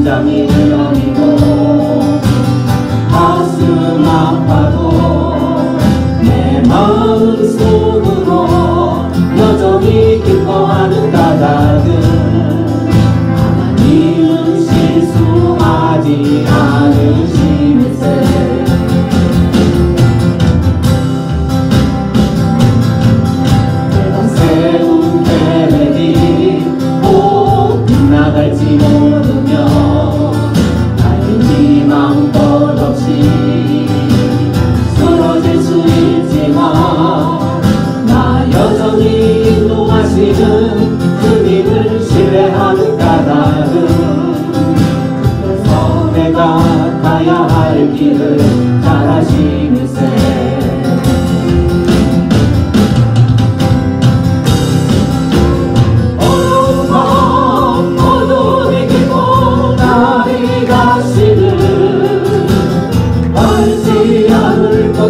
심장이 들렁이고 가슴 아파도 내 마음속으로 여전히 기뻐하는 까닭은 하나님은 실수하지 않으심일세. 내가 세운 계획이 꼭 빗나갈지 모르며 나의 희망 끝없이 쓰러질 수 있지만 나 여전히 인도하시는 주님을 신뢰하는 까닭은 그래서 내가 가야 할 길을 잘 아시는세.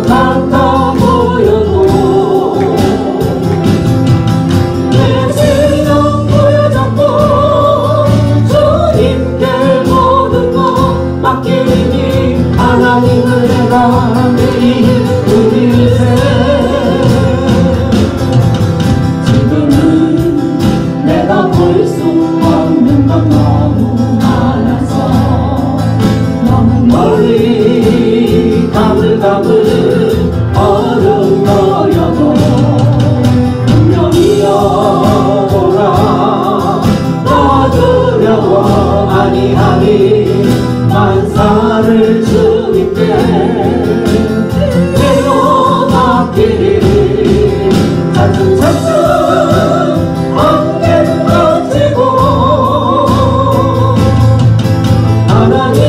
같아 보여도 내 신앙 보여잡고 주님께 모든 것 맡기니 하나님을 내가 매일 누릴세. 지금은 내가 볼 수 없는 것 너무 많아서 너무 멀리 가물가물 어른거려도 분명히 여보라 나 두려워 아니하니 만사를 주님께 내어 맡기리. 차츰차츰 안개는 거치고 하나님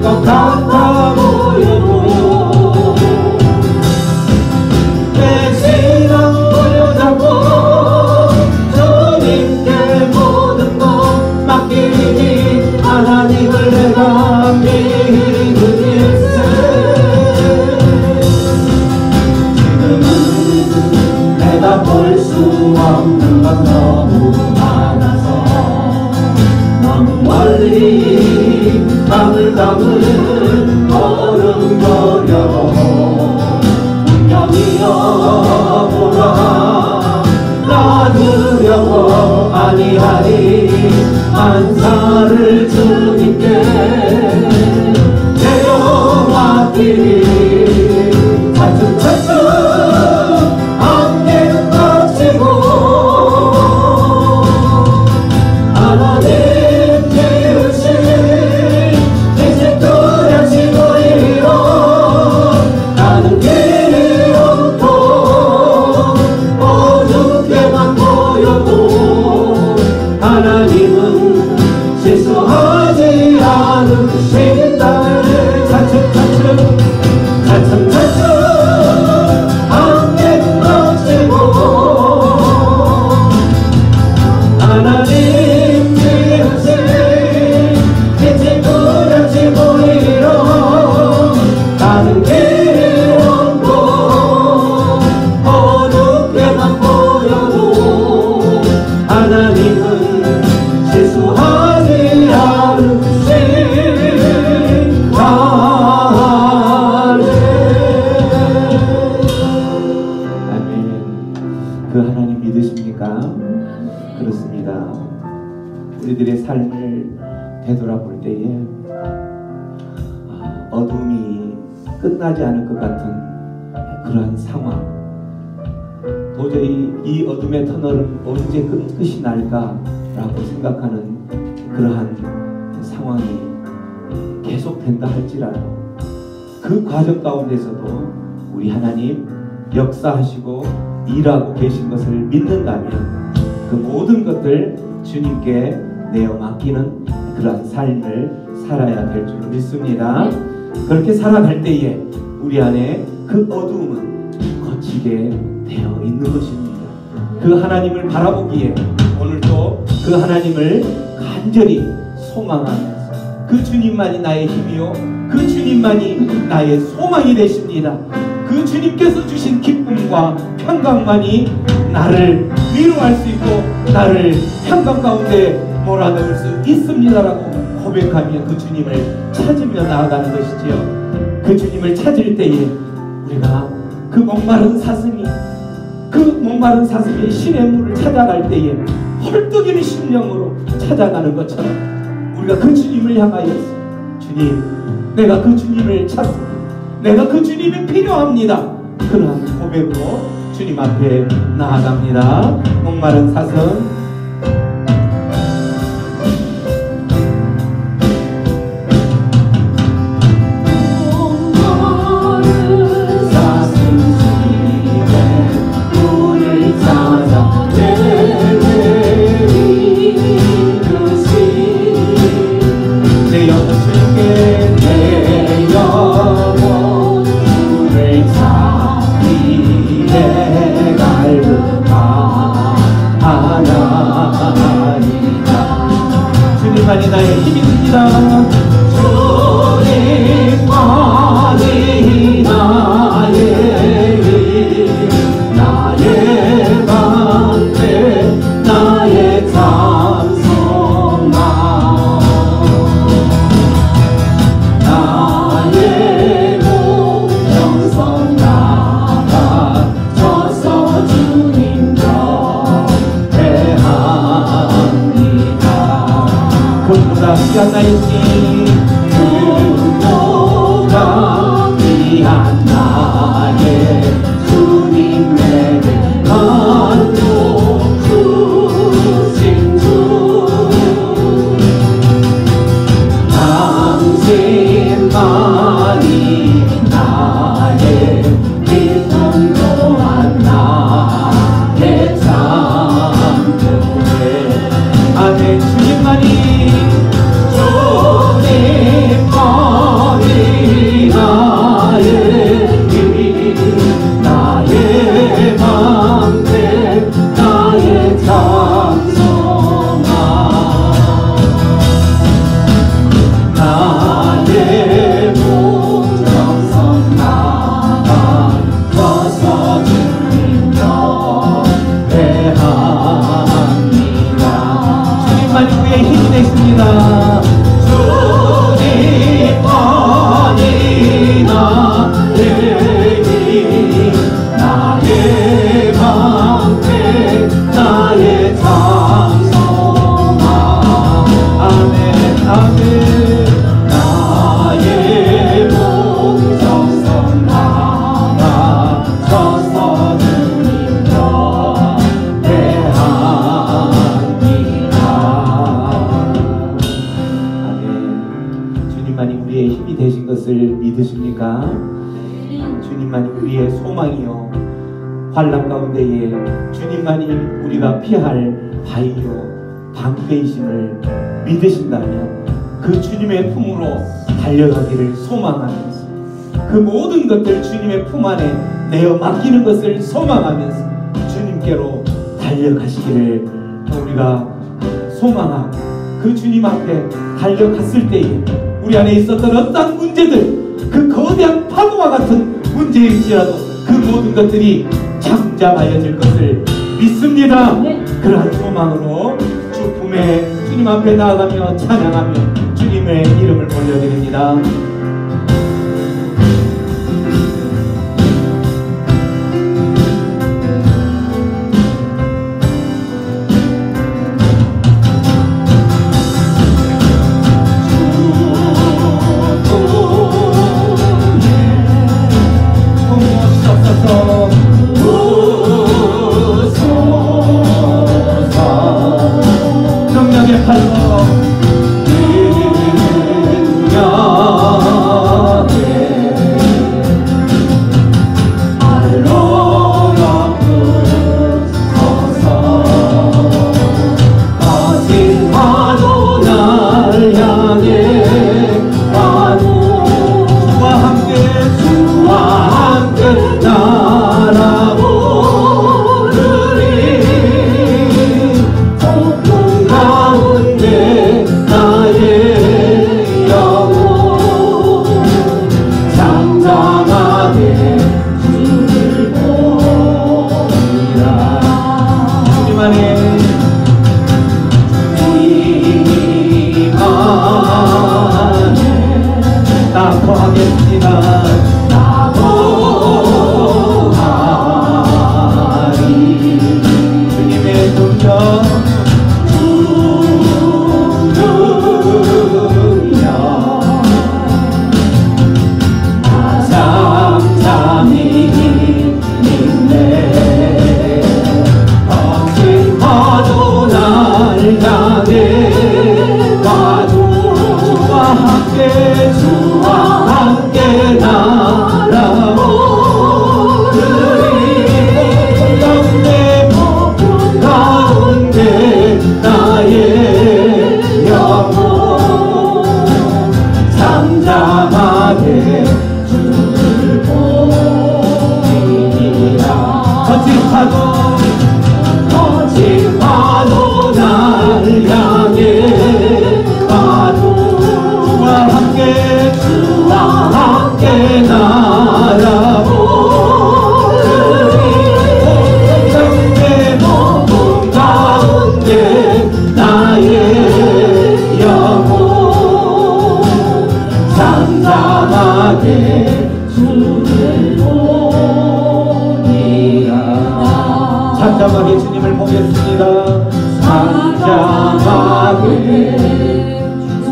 것 같아 보여도 내 신앙 보여잡고 주님께 모든 것 맡기니 하나님을 내가 미리 누릴세. 지금은 내가 볼 수 없는 것 너무 많아서 너무 멀리 가물가물 어른거려 분명히 여보라 나 두려워 아니하니 만사를 주님께 내어 맡기리. 차츰차츰 안개는 덮치고 하나님 하나님은 실수하지 않으신다. 차츰차츰 안개는 덮치고 하나님 지으신 빛이 뚜렷이 보이러 가는 길이 없고 어둡게만 보여도 하나님은 실수하지 그 하나님 믿으십니까? 그렇습니다. 우리들의 삶을 되돌아볼 때에 어둠이 끝나지 않을 것 같은 그러한 상황, 도저히 이 어둠의 터널은 언제 끝이 날까라고 생각하는 그러한 상황이 계속된다 할지라도 그 과정 가운데서도 우리 하나님 역사하시고 일하고 계신 것을 믿는다면 그 모든 것들 주님께 내어 맡기는 그런 삶을 살아야 될 줄 믿습니다. 그렇게 살아갈 때에 우리 안에 그 어두움은 거치게 되어 있는 것입니다. 그 하나님을 바라보기에 오늘도 그 하나님을 간절히 소망하면서 그 주님만이 나의 힘이요 그 주님만이 나의 소망이 되십니다. 그 주님께서 주신 기쁨과 평강만이 나를 위로할 수 있고 나를 평강 가운데 몰아넣을 수 있습니다라고 고백하며 그 주님을 찾으며 나아가는 것이지요. 그 주님을 찾을 때에 우리가 그 목마른 사슴이 신의 물을 찾아갈 때에 헐떡이는 심령으로 찾아가는 것처럼 우리가 그 주님을 향하여서 주님, 내가 그 주님을 찾습니다. 내가 그 주님이 필요합니다. 그러한 고백으로 주님 앞에 나아갑니다. 목마른 사슴 주님만이 나의 힘이 됩니다. 주님만이 나의 힘, 나의 방패, 나의 찬송가, 나의 목정성 나가져서 주님 그보다 귀한 나의 힘, 그보다 귀한 나의 주님 내게 만족 주신 주, 당신만이 나의 기쁨 또한 나의 창조해. 아멘. 주님만이 나의 힘, 나의 방패, 나의 찬송가, 나의 목정성 나가져서 주님 경배합니다. 주님만이 우리의 힘이 되십니다. 나의 방패, 나의 찬송가, 아멘 아멘. 나의 목정성 나가져서 주님 경배합니다. 아멘. 주님만이 우리의 힘이 되신 것을 믿으십니까? 주님만이 우리의 소망이요 환난 가운데에 주님만이 우리가 피할 바위요 방패이심을 믿으신다면 그 주님의 품으로 달려가기를 소망하면서 그 모든 것들 주님의 품 안에 내어 맡기는 것을 소망하면서 주님께로 달려가시기를 우리가 소망하고 그 주님 앞에 달려갔을 때에 우리 안에 있었던 어떤 문제들, 그 거대한 파도와 같은 문제일지라도 그 모든 것들이 잠잠하여질 것을 믿습니다. 그러한 소망으로 주 품에 주님 앞에 나아가며 찬양하며 주님의 이름을 올려드립니다. 능력의 팔로 능력 납포하겠습니다. 납포하리. 주님의 능력 잠잠히 있네. 거친 파도 날 향해 와도 주와 함께 날아오르리. 가운데 가운데 나의 영혼 잠잠하게 주를 보리라. 거친 파도 날 향해 와도 주와 함께 날아오르리. 가운데 나의 영혼 잠잠하게 주를 보리라. 잠잠하게 주님을 보겠습니다. 잠잠하게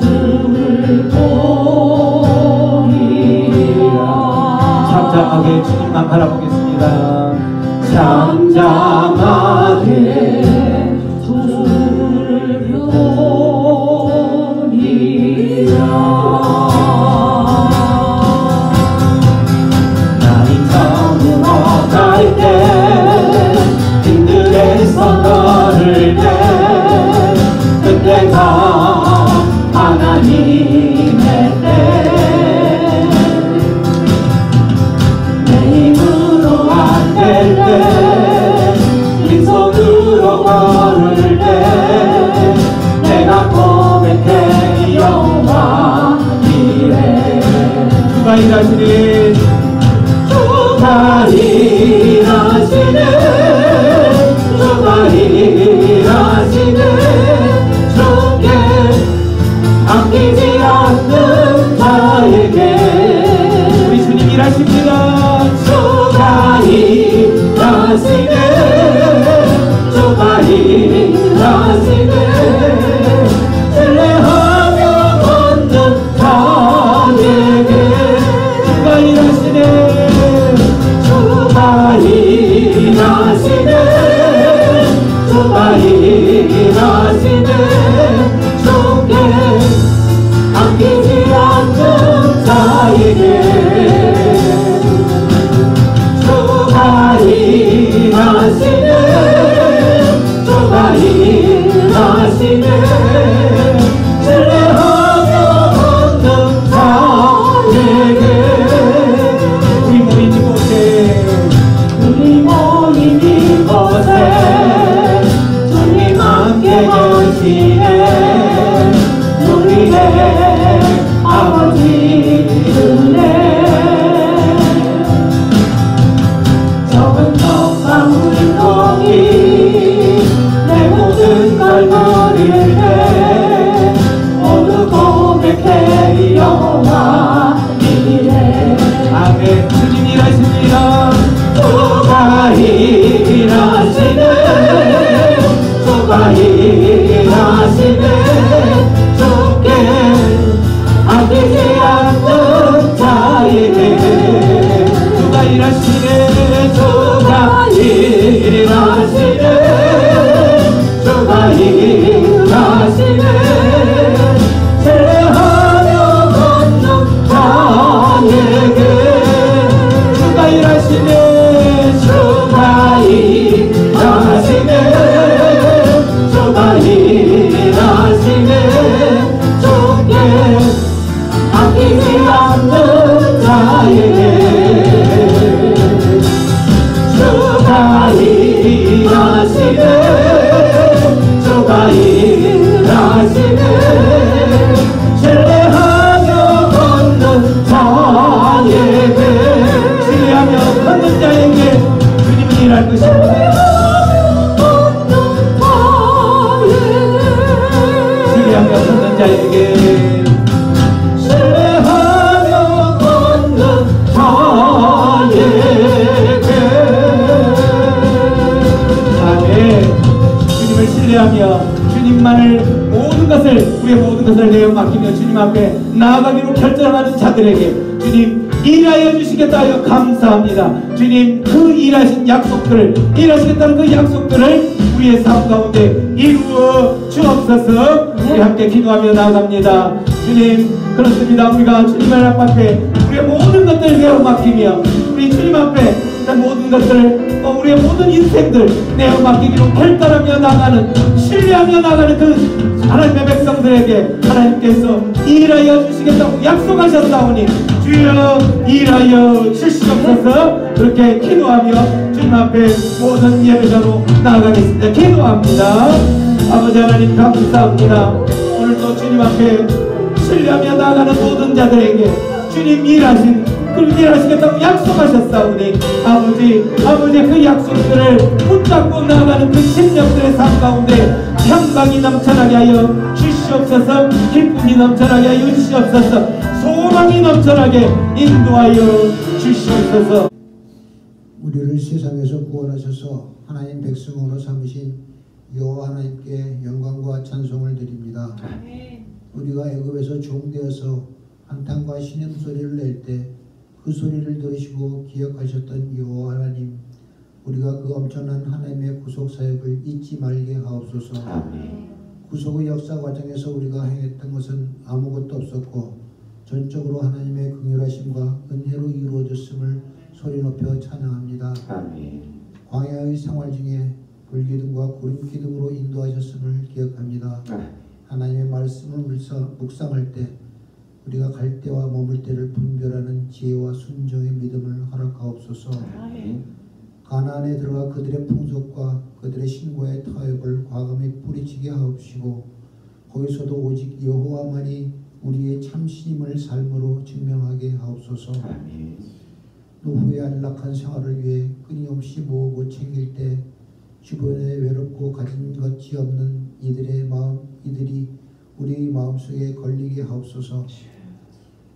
주를 보리라. 잠잠하게 주님만 바라보겠습니다. 잠잠하게 주를 보리라. 나이 처음으로 갈 때 힘들에서 걸을 때 그때가 하나님의 때. 내 힘으로 안 될 때 빈손으로 걸을 때 내가 고백해 여호와 이래. 주가 일하시네. 주가 일하시네. 주가 일하시네. 주께 아끼지 않는 자에게 우리 주님 일하십니다. 주가 일하시네. 주가 일하시네. 신뢰하며 얻는 자에게 주가 일하시네. 주가 일하시네. 주가 일하시네. 주께 아끼지 않는 자에게 주가 일하시네. 주가 일하시네. 신뢰하며 얻는 자에게 우리 모인 이곳에 주님 함께 계시네. 우리의 아버지 은혜 적은 떡과 물고기 내 모든 걸 버릴 때 모두 고백해 여호와 이래. 아멘. 주님 일하십니다. 주가 일하시네. 주가 일하시네. 주께 아끼지 않는 자에게 주가 일하시네. 주가 일하시네. 주가 일하시네. 신뢰하며 걷는 자에게 주가 일하시네. 주가 일하시네. 주가 일하시네. 신뢰하며 주님만을 모든 것을 우리의 모든 것을 내어 맡기며 주님 앞에 나아가기로 결정하는 자들에게 주님 일하여 주시겠다 하여 감사합니다. 주님 그 일하신 약속들을 일하시겠다는 그 약속들을 우리의 삶 가운데 이루어 주옵소서. 우리 함께 기도하며 나아갑니다. 주님 그렇습니다. 우리가 주님 앞에 우리의 모든 것들을 내어 맡기며 우리 주님 앞에 모든 것들을 우리의 모든 인생들 내어 맡기기로 결단하며 나가는 신뢰하며 나가는 그 하나님의 백성들에게 하나님께서 일하여 주시겠다고 약속하셨사오니 주여 일하여 주시옵소서. 그렇게 기도하며 주님 앞에 모든 예배자로 나아가겠습니다. 기도합니다. 아버지 하나님 감사합니다. 오늘도 주님 앞에 신뢰하며 나아가는 모든 자들에게 주님 일하시겠다고 약속하셨사오니 아버지 그 약속들을 붙잡고 나아가는 그 심령들의 삶 가운데 평강이 넘쳐나게 하여 주시옵소서. 기쁨이 넘쳐나게 하여 주시옵소서. 소망이 넘쳐나게 인도하여 주시옵소서. 우리를 세상에서 구원하셔서 하나님 백성으로 삼으신 여호와 하나님께 영광과 찬송을 드립니다. 우리가 애굽에서 종되어서 한탄과 신음소리를 낼 때 그 소리를 들으시고 기억하셨던 여호와 하나님, 우리가 그 엄청난 하나님의 구속 사역을 잊지 말게 하옵소서. 구속의 역사 과정에서 우리가 행했던 것은 아무것도 없었고 전적으로 하나님의 긍휼하심과 은혜로 이루어졌음을 소리 높여 찬양합니다. 광야의 생활 중에 불기둥과 구름기둥으로 인도하셨음을 기억합니다. 하나님의 말씀을 묵상할 때 우리가 갈 때와 머물 때를 분별하는 지혜와 순종의 믿음을 허락하옵소서. 가나안에 들어가 그들의 풍속과 그들의 신고의 타협을 과감히 뿌리치게 하옵시고 거기서도 오직 여호와만이 우리의 참신임을 삶으로 증명하게 하옵소서. 노후의 안락한 생활을 위해 끊임없이 모으고 챙길 때 주변에 외롭고 가진 것이 없는 이들이 우리의 마음속에 걸리게 하옵소서.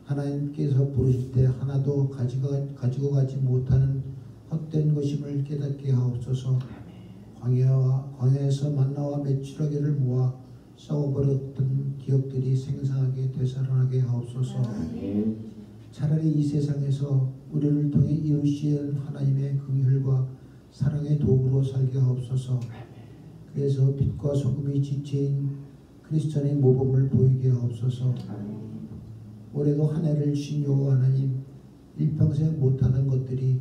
하나님께서 부르실 때 하나도 가지고 가지 못하는 헛된 것임을 깨닫게 하옵소서. 광야에서 만나와 메추라기를 모아 썩어버렸던 기억들이 생생하게 되살아나게 하옵소서. 차라리 이 세상에서 우리를 통해 이루시는 하나님의 긍휼과 사랑의 도구로 살게 하옵소서. 그래서 빛과 소금이 지체인 크리스천의 모범을 보이게 하옵소서. 올해도 한 해를 주신 여호와 하나님, 일평생 못하던 것들이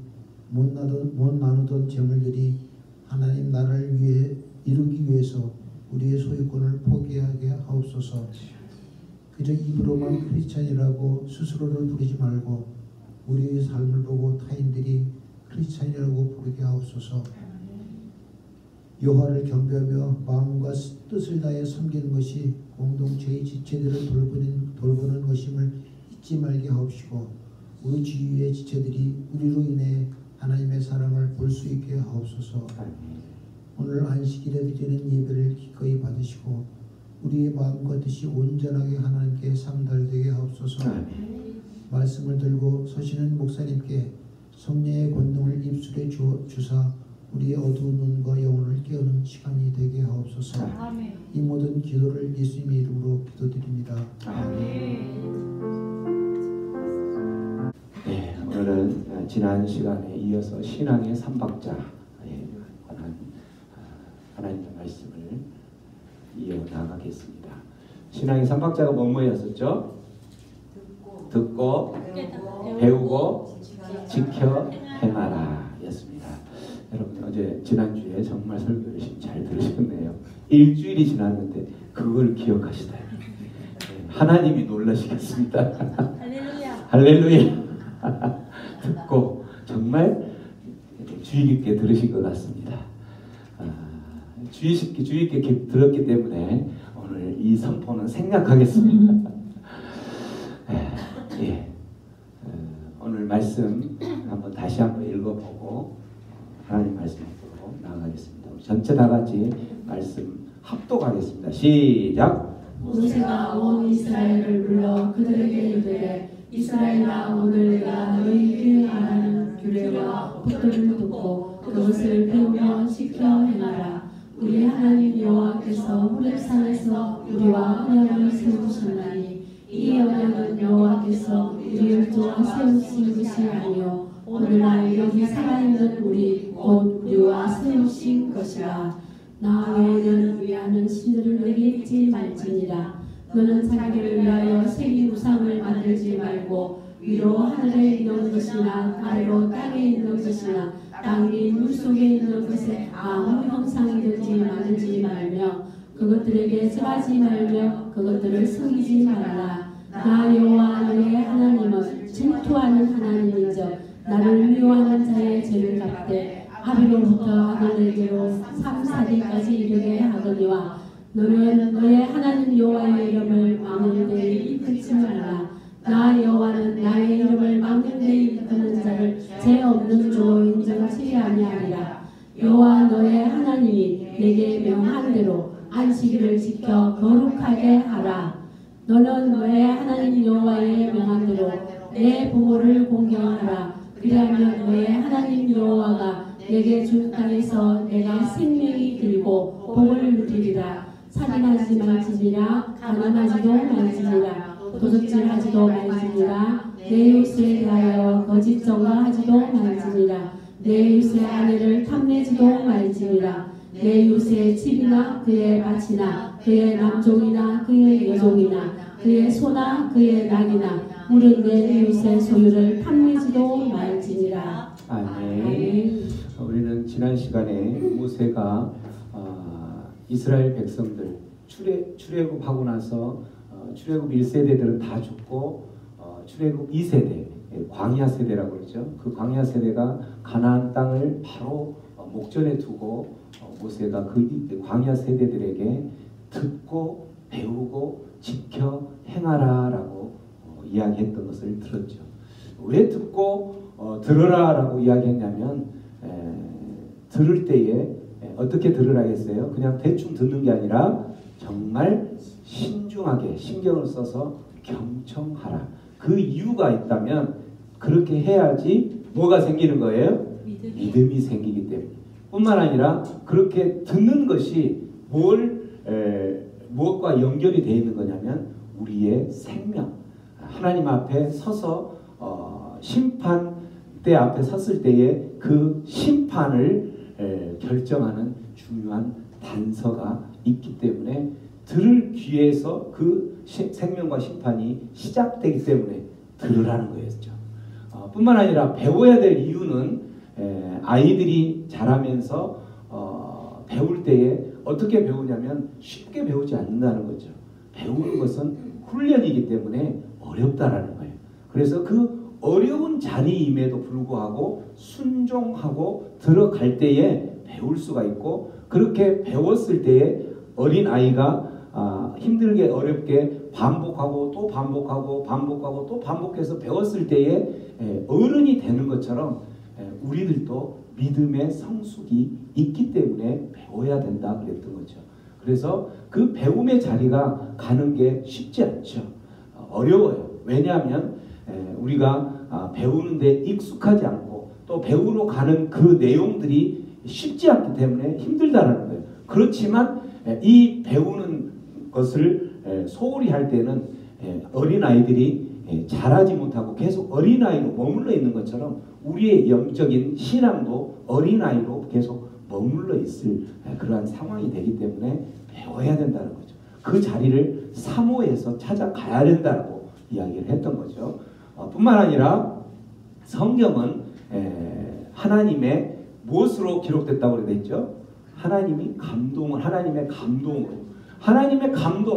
못 나누던 재물들이 하나님 나라를 위해 이루기 위해서 우리의 소유권을 포기하게 하옵소서. 그저 입으로만 크리스찬이라고 스스로를 부르지 말고 우리의 삶을 보고 타인들이 크리스찬이라고 부르게 하옵소서. 여호와를 경배하며 마음과 뜻을 다해 섬기는 것이 공동체의 지체들을 돌보는 것임을 잊지 말게 하옵시고 우리 주위의 지체들이 우리로 인해 하나님의 사랑을 볼 수 있게 하옵소서. 오늘 안식일에 드리는 예배를 기꺼이 받으시고 우리의 마음과 뜻이 온전하게 하나님께 상달되게 하옵소서. 말씀을 들고 서시는 목사님께 성령의 권능을 입술에 주사 우리의 어두운 눈과 영혼을 깨우는 시간이 되게 하옵소서. 아멘. 이 모든 기도를 예수님의 이름으로 기도드립니다. 네, 오늘은 지난 시간에 이어서 신앙의 삼박자에 관한 하나님의 말씀을 이어 나가겠습니다. 신앙의 삼박자가 뭐였었죠? 듣고 배우고 지켜 행하라 였습니다. 여러분 어제 지난주에 정말 설교를 잘 들으셨네요. 일주일이 지났는데 그걸 기억하시다. 하나님이 놀라시겠습니다. 할렐루야. 할렐루야. 듣고 정말 주의 깊게 들으신 것 같습니다. 주의 깊게 들었기 때문에 오늘 이 선포는 생략하겠습니다. 오늘 말씀 다시 한번 읽어보고 하나님 말씀으로 나아가겠습니다. 우리 전체 다 같이 말씀 합독하겠습니다. 시작. 모세가 온 이스라엘을 불러 그들에게 이르되 이스라엘아 오늘 내가 너희에게 말하는 규례와 법도를 듣고 그것을 배우며 지켜 행하라. 우리 하나님 여호와께 호렙산에서 우리와 언약을 세우셨나니 이 언약은 여호와께서 우리를 도와 세우신 것이 아니요 오늘날 여기 살아있는 우리 곧 우리와 세우신 것이라. 나 외에는 위하는 신들을 내게 있지 말지니라. 너는 자기를 위하여 새긴 우상을 만들지 말고 위로 하늘에 있는 것이나 아래로 땅에 있는 것이나 땅 위 물속에 있는 것에 아무 형상이든지 만들지 말며 그것들에게 절하지 말며 그것들을 섬기지 말라. 나 여호와 너의 하나님은 질투하는 하나님인즉 나를 미워하는 자의 죄를 갚되 아비로부터 아들에게로 3사대까지 이르게 하거니와 너는 너의 하나님 여호와의 이름을 막는 데에 이끌지 말라. 나 여호와는 나의 이름을 막는 데에 이끄는 자를 죄 없는 주로 인정치 아니하리라. 여호와 너의 하나님이 내게 명한 대로 안식일을 지켜 거룩하게 하라. 너는 너의 하나님 여호와의 명한 대로 내 부모를 공경하라. 그리하면 너의 하나님 여호와가 내게 준 땅에서 내가 생명이 길고 복을 누리리라. 살인하지 말지니라. 가난하지도 말지니라. 도둑질하지도 말지니라. 내 이웃에 대하여 거짓 증거하지도 말지니라. 내 이웃의 아내를 탐내지도 말지니라. 내 이웃의 집이나 그의 밭이나 그의 남종이나 그의 여종이나 그의 소나 그의 낙이나 물은 내 이웃의 소유를 탐내지도 말지니라. 아멘. 우리는 지난 시간에 모세가 이스라엘 백성들 출애굽하고 나서 출애굽 1세대들은 다 죽고 출애굽 2세대 광야 세대라고 그러죠. 그 광야 세대가 가나안 땅을 바로 목전에 두고 모세가 그 광야 세대들에게 듣고 배우고 지켜 행하라라고 이야기했던 것을 들었죠. 왜 듣고 들으라라고 이야기했냐면 들을 때에 어떻게 들으라겠어요? 그냥 대충 듣는 게 아니라 정말 신중하게 신경을 써서 경청하라. 그 이유가 있다면 그렇게 해야지 뭐가 생기는 거예요? 믿음이 생기기 때문에. 뿐만 아니라 그렇게 듣는 것이 무엇과 연결이 되어 있는 거냐면 우리의 생명. 하나님 앞에 서서 심판대 앞에 섰을 때에 그 심판을 결정하는 중요한 단서가 있기 때문에 들을 귀에서 그 생명과 심판이 시작되기 때문에 들으라는 거였죠. 뿐만 아니라 배워야 될 이유는 아이들이 자라면서 배울 때에 어떻게 배우냐면 쉽게 배우지 않는다는 거죠. 배우는 것은 훈련이기 때문에 어렵다라는 거예요. 그래서 그 어려운 자리임에도 불구하고 순종하고 들어갈 때에 배울 수가 있고 그렇게 배웠을 때에 어린아이가 힘들게 어렵게 반복하고 또 반복하고 반복하고 또 반복해서 배웠을 때에 어른이 되는 것처럼 우리들도 믿음의 성숙이 있기 때문에 배워야 된다 그랬던 거죠. 그래서 그 배움의 자리가 가는 게 쉽지 않죠. 어려워요. 왜냐하면 우리가 배우는데 익숙하지 않고 또 배우러 가는 그 내용들이 쉽지 않기 때문에 힘들다라는 거예요. 그렇지만 이 배우는 것을 소홀히 할 때는 어린아이들이 자라지 못하고 계속 어린아이로 머물러 있는 것처럼 우리의 영적인 신앙도 어린아이로 계속 머물러 있을 그러한 상황이 되기 때문에 배워야 된다는 거죠. 그 자리를 사모해서 찾아가야 된다고 이야기를 했던 거죠. 뿐만 아니라 성경은 하나님의 무엇으로 기록됐다고 그랬죠? 하나님의 감동, 하나님의 감동,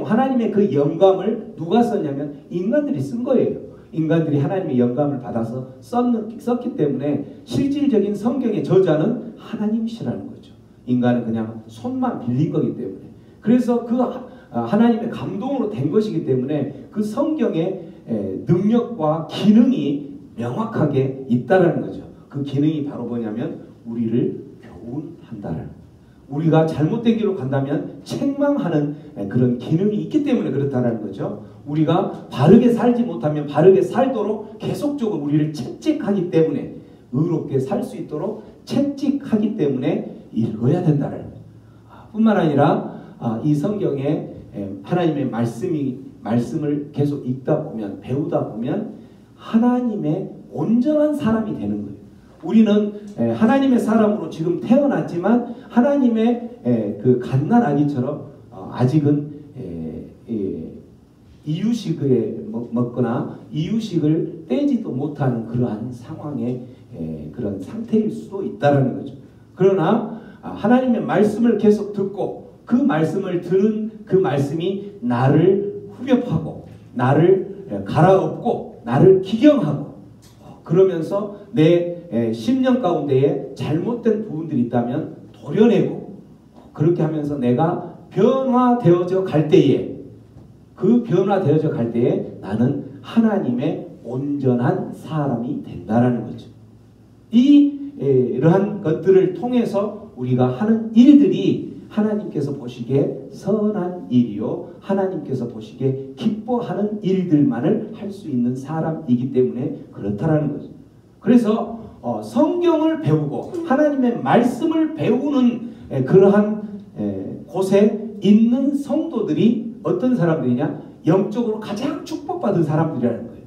하나님의 그 영감을 누가 썼냐면 인간들이 쓴 거예요. 인간들이 하나님의 영감을 받아서 썼기 때문에 실질적인 성경의 저자는 하나님이시라는 거죠. 인간은 그냥 손만 빌린 거기 때문에. 그래서 그 하나님의 감동으로 된 것이기 때문에 그 성경의 능력과 기능이 명확하게 있다라는 거죠. 그 기능이 바로 뭐냐면 우리를 교훈한다라는 거예요. 우리가 잘못된 길로 간다면 책망하는 그런 기능이 있기 때문에 그렇다는 거죠. 우리가 바르게 살지 못하면 바르게 살도록 계속적으로 우리를 채찍하기 때문에 의롭게 살 수 있도록 채찍하기 때문에 읽어야 된다는 거예요. 뿐만 아니라 이 성경에 하나님의 말씀을 계속 읽다 보면, 배우다 보면 하나님의 온전한 사람이 되는 거예요. 우리는 하나님의 사람으로 지금 태어났지만 하나님의 그 갓난 아기처럼 아직은 이유식을 먹거나 이유식을 떼지도 못하는 그러한 상황의 그런 상태일 수도 있다는 거죠. 그러나 하나님의 말씀을 계속 듣고 그 말씀을 들은 그 말씀이 나를 후벼파고 나를 갈아엎고 나를 기경하고 그러면서 내 심령 가운데에 잘못된 부분들이 있다면 도려내고 그렇게 하면서 내가 변화되어져 갈 때에 그 변화되어져 갈 때에 나는 하나님의 온전한 사람이 된다라는 거죠. 이러한 것들을 통해서 우리가 하는 일들이 하나님께서 보시기에 선한 일이요 하나님께서 보시기에 기뻐하는 일들만을 할 수 있는 사람이기 때문에 그렇다라는 거죠. 그래서 성경을 배우고 하나님의 말씀을 배우는 그러한 곳에 있는 성도들이 어떤 사람들이냐? 영적으로 가장 축복받은 사람들이라는 거예요.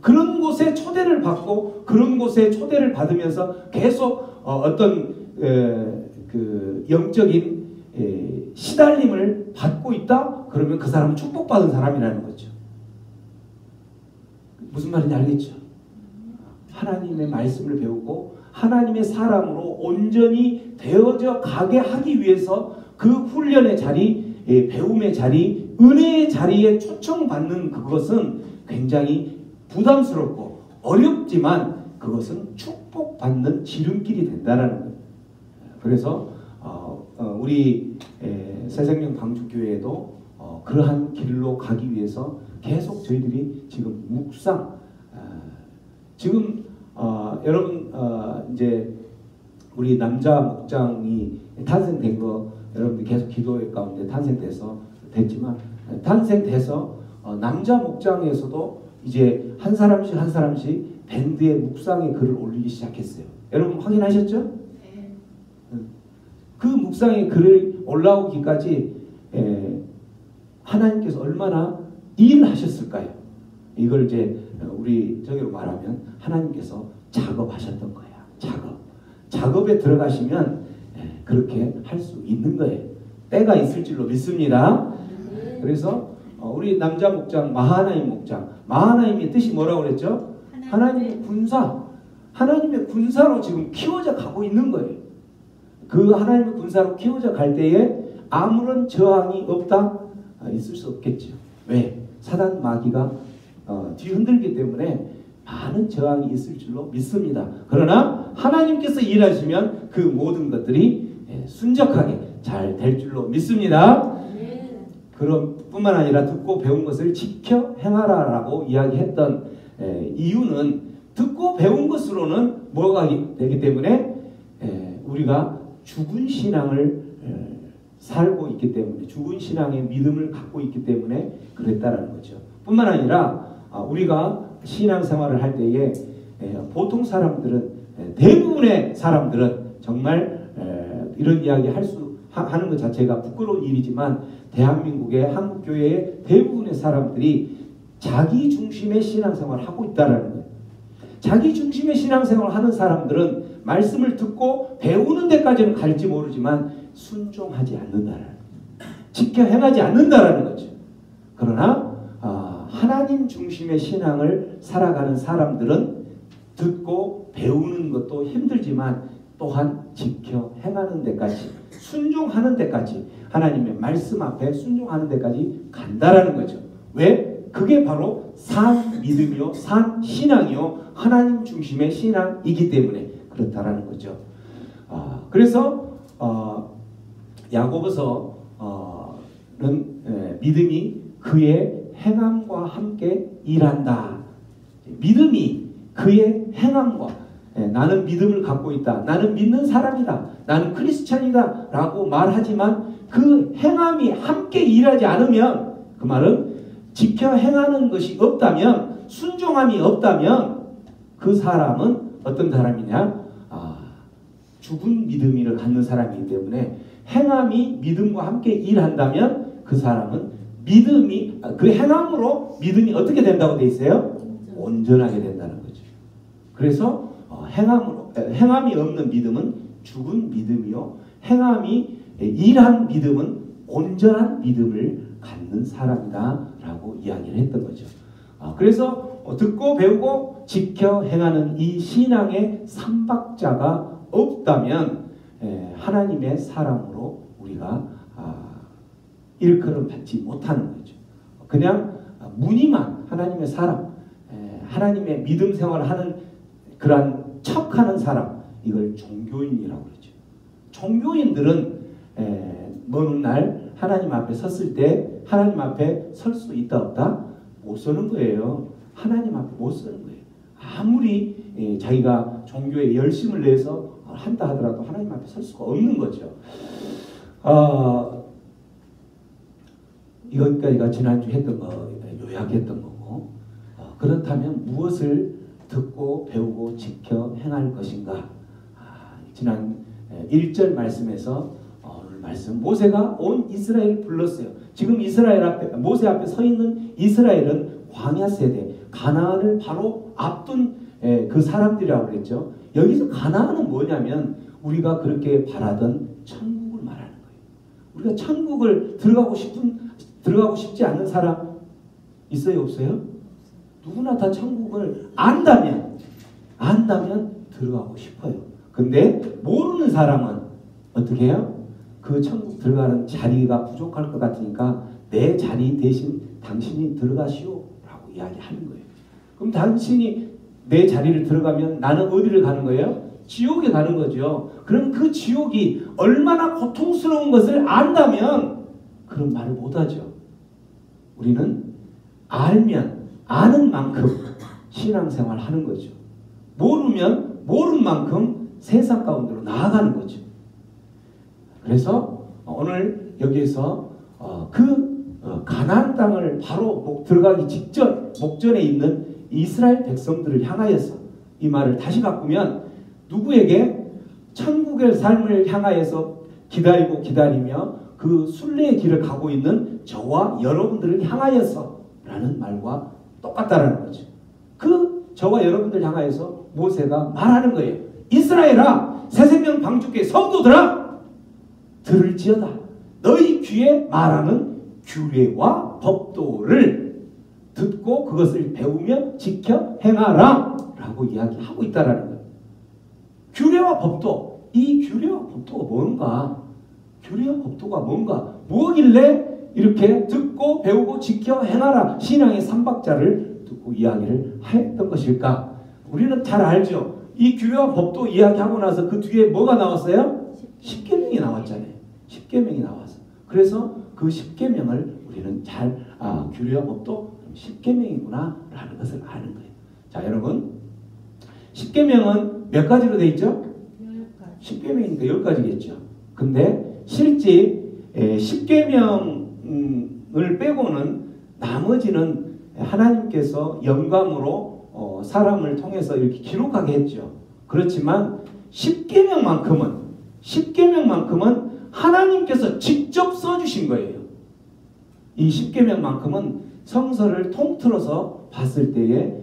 그런 곳에 초대를 받고 그런 곳에 초대를 받으면서 계속 어떤 그 영적인 시달림을 받고 있다? 그러면 그 사람은 축복받은 사람이라는 거죠. 무슨 말인지 알겠죠? 하나님의 말씀을 배우고 하나님의 사람으로 온전히 되어져 가게 하기 위해서 그 훈련의 자리, 배움의 자리, 은혜의 자리에 초청받는 그것은 굉장히 부담스럽고 어렵지만 그것은 축복받는 지름길이 된다는 거예요. 그래서 우리 새생명 방주교회도 그러한 길로 가기 위해서 계속 저희들이 지금 묵상 지금 여러분 이제 우리 남자 목장이 탄생된 거 여러분들 계속 기도회 가운데 됐지만 탄생돼서 남자 목장에서도 이제 한 사람씩 밴드의 묵상의 글을 올리기 시작했어요. 여러분 확인하셨죠? 네. 그 묵상의 글을 올라오기까지 하나님께서 얼마나 일하셨을까요? 이걸 이제 우리 저기로 말하면 하나님께서 작업하셨던 거야. 작업에 들어가시면 그렇게 할 수 있는 거예요. 때가 있을 줄로 믿습니다. 그래서 우리 남자 목장 마하나임의 뜻이 뭐라고 그랬죠? 하나님의 군사. 하나님의 군사로 지금 키워져 가고 있는 거예요. 그 하나님의 군사로 키워져 갈 때에 아무런 저항이 없다? 있을 수 없겠죠. 왜? 사단 마귀가 뒤흔들기 때문에 많은 저항이 있을 줄로 믿습니다. 그러나 하나님께서 일하시면 그 모든 것들이 순적하게 잘 될 줄로 믿습니다. 그럼 뿐만 아니라 듣고 배운 것을 지켜 행하라라고 이야기했던 이유는 듣고 배운 것으로는 뭐가 되기 때문에 우리가 죽은 신앙을 살고 있기 때문에 죽은 신앙의 믿음을 갖고 있기 때문에 그랬다라는 거죠. 뿐만 아니라 우리가 신앙생활을 할 때에 보통 사람들은 대부분의 사람들은 정말 이런 이야기 하는 것 자체가 부끄러운 일이지만 대한민국의 한국교회의 대부분의 사람들이 자기 중심의 신앙생활을 하고 있다는 거예요. 자기 중심의 신앙생활을 하는 사람들은 말씀을 듣고 배우는 데까지는 갈지 모르지만 순종하지 않는다라는 지켜 행하지 않는다라는 거죠. 그러나 하나님 중심의 신앙을 살아가는 사람들은 듣고 배우는 것도 힘들지만 또한 지켜 행하는 데까지 순종하는 데까지 하나님의 말씀 앞에 순종하는 데까지 간다라는 거죠. 왜? 그게 바로 산 믿음이요 산 신앙이요 하나님 중심의 신앙이기 때문에 그렇다라는 거죠. 그래서 야고보서는 믿음이 그의 행함과 함께 일한다. 믿음이 그의 행함과 나는 믿음을 갖고 있다. 나는 믿는 사람이다. 나는 크리스찬이다. 라고 말하지만 그 행함이 함께 일하지 않으면 그 말은 지켜 행하는 것이 없다면 순종함이 없다면 그 사람은 어떤 사람이냐? 죽은 믿음을 갖는 사람이기 때문에 행함이 믿음과 함께 일한다면 그 사람은 믿음이 그 행함으로 믿음이 어떻게 된다고 돼 있어요? 온전하게 된다는 거죠. 그래서 행함이 없는 믿음은 죽은 믿음이요, 행함이 일한 믿음은 온전한 믿음을 갖는 사람이다라고 이야기를 했던 거죠. 그래서 듣고 배우고 지켜 행하는 이 신앙의 삼박자가 없다면 하나님의 사람으로 우리가 일컬음 받지 못하는 거죠. 그냥 무늬만 하나님의 사람, 하나님의 믿음 생활을 하는 그러한 척하는 사람, 이걸 종교인이라고 그러죠. 종교인들은 먼 날 하나님 앞에 섰을 때 하나님 앞에 설 수 있다 없다? 못 서는 거예요. 하나님 앞에 못 서는 거예요. 아무리 자기가 종교에 열심을 내서 한다 하더라도 하나님 앞에 설 수가 없는 거죠. 이것까지가 지난주 했던 거, 요약했던 거고, 그렇다면 무엇을 듣고 배우고 지켜 행할 것인가? 지난 1절 말씀에서 오늘 말씀, 모세가 온 이스라엘을 불렀어요. 지금 이스라엘 앞에, 모세 앞에 서 있는 이스라엘은 광야 세대, 가나안을 바로 앞둔 그 사람들이라고 그랬죠. 여기서 가나안은 뭐냐면 우리가 그렇게 바라던 천국을 말하는 거예요. 우리가 천국을 들어가고 싶지 않은 사람 있어요, 없어요? 누구나 다 천국을 안다면 들어가고 싶어요. 근데 모르는 사람은 어떻게 해요? 그 천국 들어가는 자리가 부족할 것 같으니까 내 자리 대신 당신이 들어가시오 라고 이야기하는 거예요. 그럼 당신이 내 자리를 들어가면 나는 어디를 가는 거예요? 지옥에 가는 거죠. 그럼 그 지옥이 얼마나 고통스러운 것을 안다면 그런 말을 못하죠. 우리는 알면 아는 만큼 신앙생활 하는 거죠. 모르면 모르는 만큼 세상 가운데로 나아가는 거죠. 그래서 오늘 여기에서 가나안 땅을 바로 들어가기 직전 목전에 있는 이스라엘 백성들을 향하여서 이 말을 다시 바꾸면 누구에게? 천국의 삶을 향하여서 기다리며 그 순례의 길을 가고 있는 저와 여러분들을 향하여서 라는 말과 똑같다라는 거죠. 그 저와 여러분들 향하여서 모세가 말하는 거예요. 이스라엘아, 새생명 방주교회 성도들아, 들을지어다. 너희 귀에 말하는 규례와 법도를 듣고 그것을 배우며 지켜 행하라 라고 이야기하고 있다라는 거예요. 규례와 법도, 이 규례와 법도가 뭔가? 규례와 법도가 뭔가? 뭐길래 이렇게 듣고 배우고 지켜 행하라, 신앙의 삼박자를 듣고 이야기를 했던 것일까? 우리는 잘 알죠. 이 규례와 법도 이야기하고 나서 그 뒤에 뭐가 나왔어요? 십계명이 나왔잖아요. 십계명이 나와서. 그래서 그 십계명을 우리는 규례와 법도 십계명이구나 라는 것을 아는 거예요. 자, 여러분, 십계명은 몇 가지로 되어 있죠? 10계명이니까 10가지겠죠. 근데 실제 10계명을 빼고는 나머지는 하나님께서 영감으로 사람을 통해서 이렇게 기록하게 했죠. 그렇지만 10계명만큼은 하나님께서 직접 써주신 거예요. 이 10계명만큼은 성서를 통틀어서 봤을 때에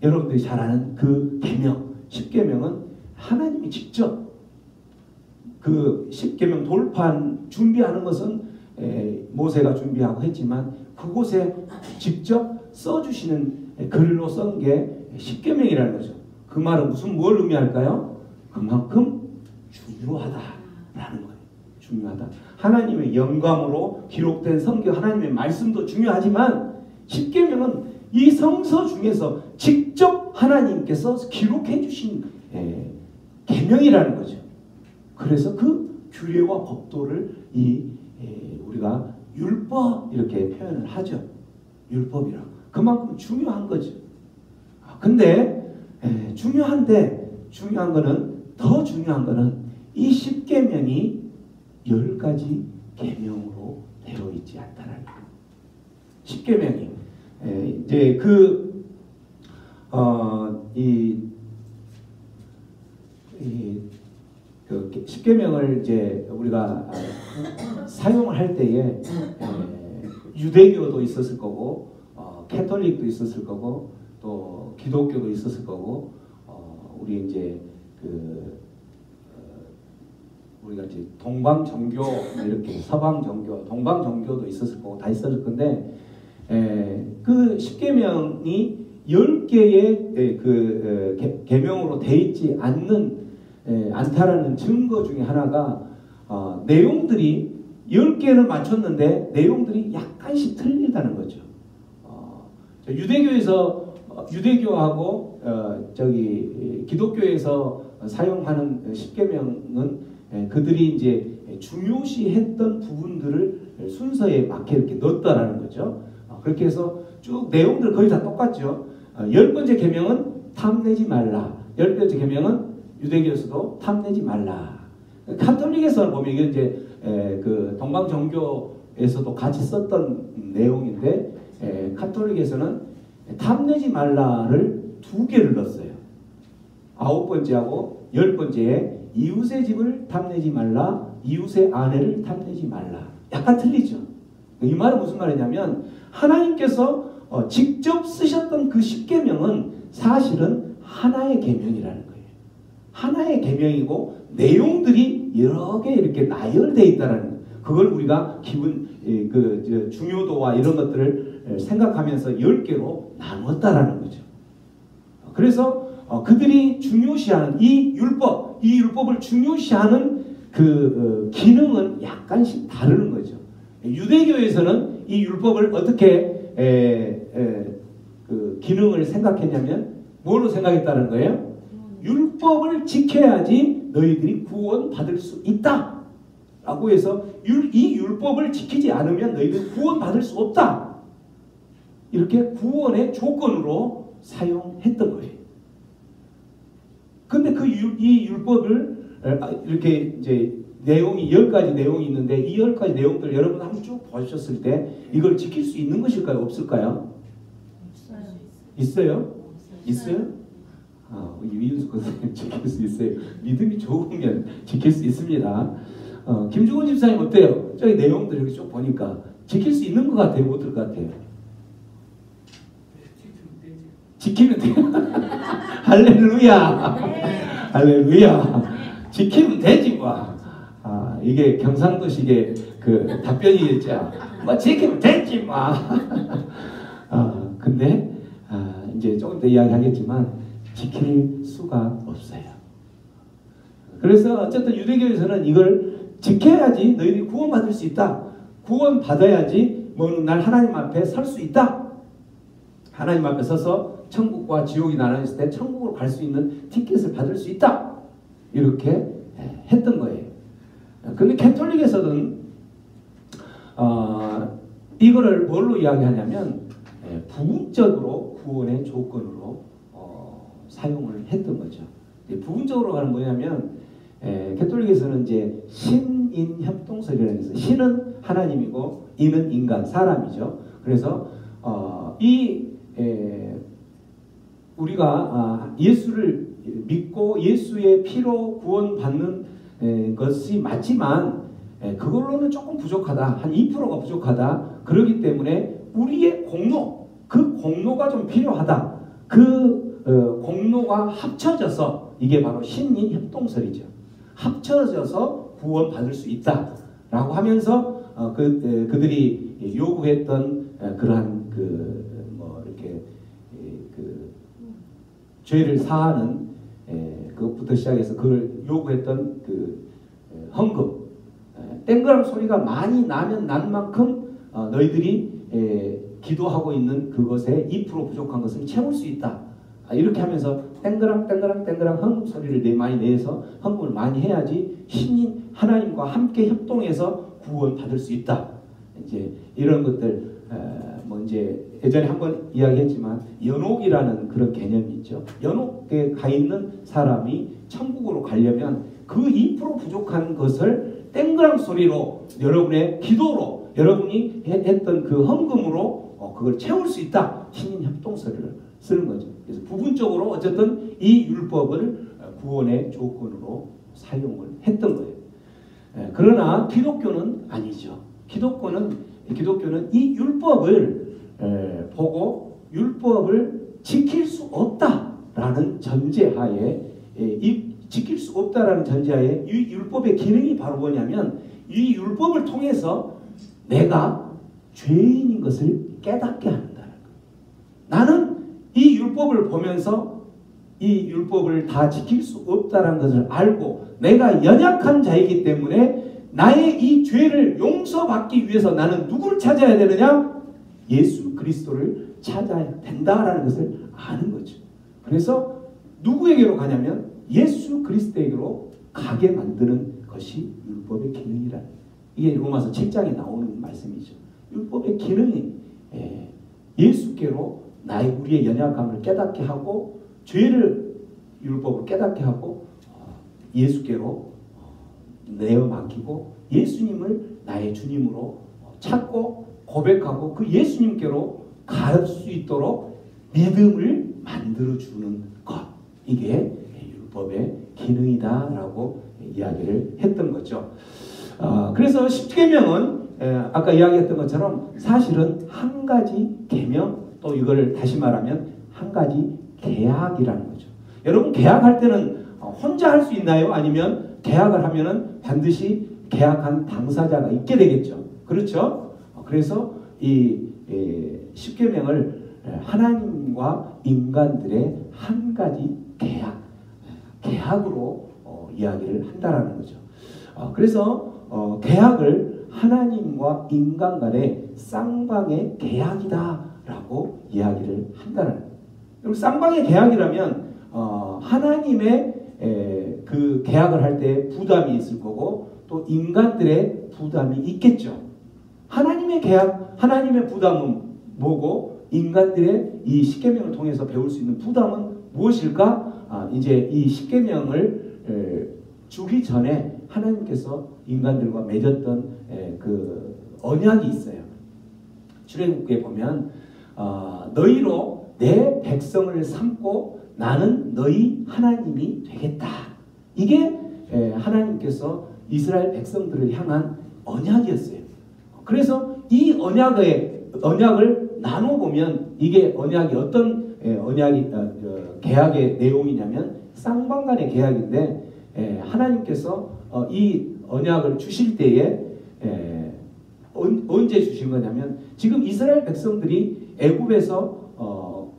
여러분들이 잘 아는 그 계명, 10계명은 하나님이 직접 그 10계명 돌판 준비하는 것은 모세가 준비하고 했지만 그곳에 직접 써주시는 글로 쓴 게 10계명이라는 거죠. 그 말은 뭘 의미할까요? 그만큼 중요하다라는 거예요. 중요하다. 하나님의 영감으로 기록된 성경, 하나님의 말씀도 중요하지만 10계명은 이 성서 중에서 직접 하나님께서 기록해 주신 계명이라는 거죠. 그래서 그 규례와 법도를 우리가 율법 이렇게 표현을 하죠. 율법이라고. 그만큼 중요한 거죠. 근데 더 중요한 거는 이 10계명이 10가지 계명으로 되어 있지 않다는 거예요. 10계명이 이제 그 십계명을 이제 우리가 사용을 할 때에 유대교도 있었을 거고 캐톨릭도 있었을 거고 또 기독교도 있었을 거고 우리 이제 우리가 이제 동방 종교 이렇게 서방 종교, 동방 종교도 있었을 거고 다 있었을 건데 그 십계명이 10개의 그 계명으로 돼 있지 않다라는 증거 중에 하나가 내용들이 10개는 맞췄는데 내용들이 약간씩 틀리다는 거죠. 유대교하고 기독교에서 사용하는 십계명은 그들이 이제 중요시했던 부분들을 순서에 맞게 이렇게 넣었다라는 거죠. 그렇게 해서 쭉 내용들 거의 다 똑같죠. 10번째 계명은 탐내지 말라. 10번째 계명은 유대교에서도 탐내지 말라. 카톨릭에서 보면 이게 이제 그 동방 종교에서도 같이 썼던 내용인데 카톨릭에서는 탐내지 말라를 2개를 넣었어요. 9번째하고 10번째에 이웃의 집을 탐내지 말라, 이웃의 아내를 탐내지 말라. 약간 틀리죠. 이 말은 무슨 말이냐면 하나님께서 직접 쓰셨던 그 십계명은 사실은 하나의 계명이라는 거예요. 하나의 계명이고 내용들이 여러 개 이렇게 나열되어 있다는 거예요. 그걸 우리가 중요도와 이런 것들을 생각하면서 10개로 나누었다라는 거죠. 그래서 그들이 중요시하는 이 율법을 중요시하는 그 기능은 약간씩 다르는 거죠. 유대교에서는 이 율법을 어떻게 그 기능을 생각했냐면 뭘로 생각했다는 거예요? 율법을 지켜야지 너희들이 구원받을 수 있다 라고 해서 이 율법을 지키지 않으면 너희들이 구원받을 수 없다, 이렇게 구원의 조건으로 사용했던 거예요. 근데 이 율법을 이렇게 이제 내용이 10가지 내용이 있는데 이 10가지 내용들 여러분 한번 쭉 보셨을 때 이걸 지킬 수 있는 것일까요? 없을까요? 있어요? 있어요? 이윤숙 선생님 지킬 수 있어요. 믿음이 좋으면 지킬 수 있습니다. 김주곤 집사님 어때요? 저기 내용들 이렇게 쭉 보니까 지킬 수 있는 것 같아요? 못 들 것 같아요? 지키면 돼요. 할렐루야. 할렐루야. 지키면 되지 뭐. 이게 경상도식의 그 답변이겠죠. 뭐 지키면 되지 뭐. 근데 이제 조금 더 이야기하겠지만 지킬 수가 없어요. 그래서 어쨌든 유대교에서는 이걸 지켜야지 너희들이 구원받을 수 있다. 구원받아야지 어느 날 하나님 앞에 설 수 있다. 하나님 앞에 서서 천국과 지옥이 나눠있을 때 천국으로 갈 수 있는 티켓을 받을 수 있다. 이렇게 했던 거예요. 근데 캐톨릭에서는 이거를 뭘로 이야기하냐면 부분적으로 구원의 조건으로 사용을 했던 거죠. 부분적으로가 뭐냐면 캐톨릭에서는 이제 신인 협동설이라는 게 있어요. 신은 하나님이고 인은 인간, 사람이죠. 그래서 우리가 예수를 믿고 예수의 피로 구원받는 것이 맞지만 그걸로는 조금 부족하다. 한 2%가 부족하다. 그렇기 때문에 우리의 공로, 그 공로가 좀 필요하다. 그 공로가 합쳐져서 이게 바로 신인 협동설이죠. 합쳐져서 구원받을 수 있다라고 하면서 그들이 요구했던 그러한 이렇게 죄를 사하는 그것부터 시작해서 그걸 요구했던 헌금, 땡그랑 소리가 많이 나면 난 만큼 너희들이 기도하고 있는 그것에 2% 부족한 것을 채울 수 있다. 이렇게 하면서 땡그랑 헌금 소리를 많이 내서 헌금을 많이 해야지 신인 하나님과 함께 협동해서 구원받을 수 있다. 이제 이런 것들 이제 예전에 한번 이야기했지만 연옥이라는 그런 개념이 있죠. 연옥에 가 있는 사람이 천국으로 가려면 그 2% 부족한 것을 땡그랑 소리로 여러분의 기도로 여러분이 했던 그 헌금으로 그걸 채울 수 있다. 신인 협동설을 쓰는 거죠. 그래서 부분적으로 어쨌든 이 율법을 구원의 조건으로 사용을 했던 거예요. 그러나 기독교는 아니죠. 기독교는 이 율법을 보고 율법을 지킬 수 없다라는 전제하에 지킬 수 없다라는 전제하에 이 율법의 기능이 바로 뭐냐면 이 율법을 통해서 내가 죄인인 것을 깨닫게 한다는 거예요. 나는 이 율법을 보면서 이 율법을 다 지킬 수 없다는 것을 알고 내가 연약한 자이기 때문에 나의 이 죄를 용서받기 위해서 나는 누구를 찾아야 되느냐? 예수 그리스도를 찾아야 된다라는 것을 아는 거죠. 그래서 누구에게로 가냐면 예수 그리스도에게로 가게 만드는 것이 율법의 기능이라. 이게 로마서 7장에 나오는 말씀이죠. 율법의 기능이 예수께로 우리의 연약함을 깨닫게 하고 죄를 율법을 깨닫게 하고 예수께로 내어 맡기고 예수님을 나의 주님으로 찾고 고백하고 그 예수님께로 갈 수 있도록 믿음을 만들어주는 것. 이게 율법의 기능이다라고 이야기를 했던 거죠. 그래서 십계명은 아까 이야기했던 것처럼 사실은 한 가지 계명, 또 이걸 다시 말하면 한 가지 계약이라는 거죠. 여러분 계약할 때는 혼자 할 수 있나요? 아니면 계약을 하면은 반드시 계약한 당사자가 있게 되겠죠. 그렇죠? 그래서 이 십계명을 하나님과 인간들의 한 가지 계약으로 이야기를 한다라는 거죠. 그래서 계약을 하나님과 인간 간의 쌍방의 계약이다라고 이야기를 한다는 거예요. 그럼 쌍방의 계약이라면 하나님의 그 계약을 할 때 부담이 있을 거고 또 인간들의 부담이 있겠죠. 하나님의 계약, 하나님의 부담은 뭐고 인간들의 이 십계명을 통해서 배울 수 있는 부담은 무엇일까? 이제 이 십계명을 주기 전에 하나님께서 인간들과 맺었던 그 언약이 있어요. 출애굽기에 보면 너희로 내 백성을 삼고 나는 너희 하나님이 되겠다. 이게 하나님께서 이스라엘 백성들을 향한 언약이었어요. 그래서 이 언약을 나눠보면 이게 언약이 어떤 계약의 내용이냐면 쌍방간의 계약인데 하나님께서 이 언약을 주실 때에 언제 주신 거냐면 지금 이스라엘 백성들이 애굽에서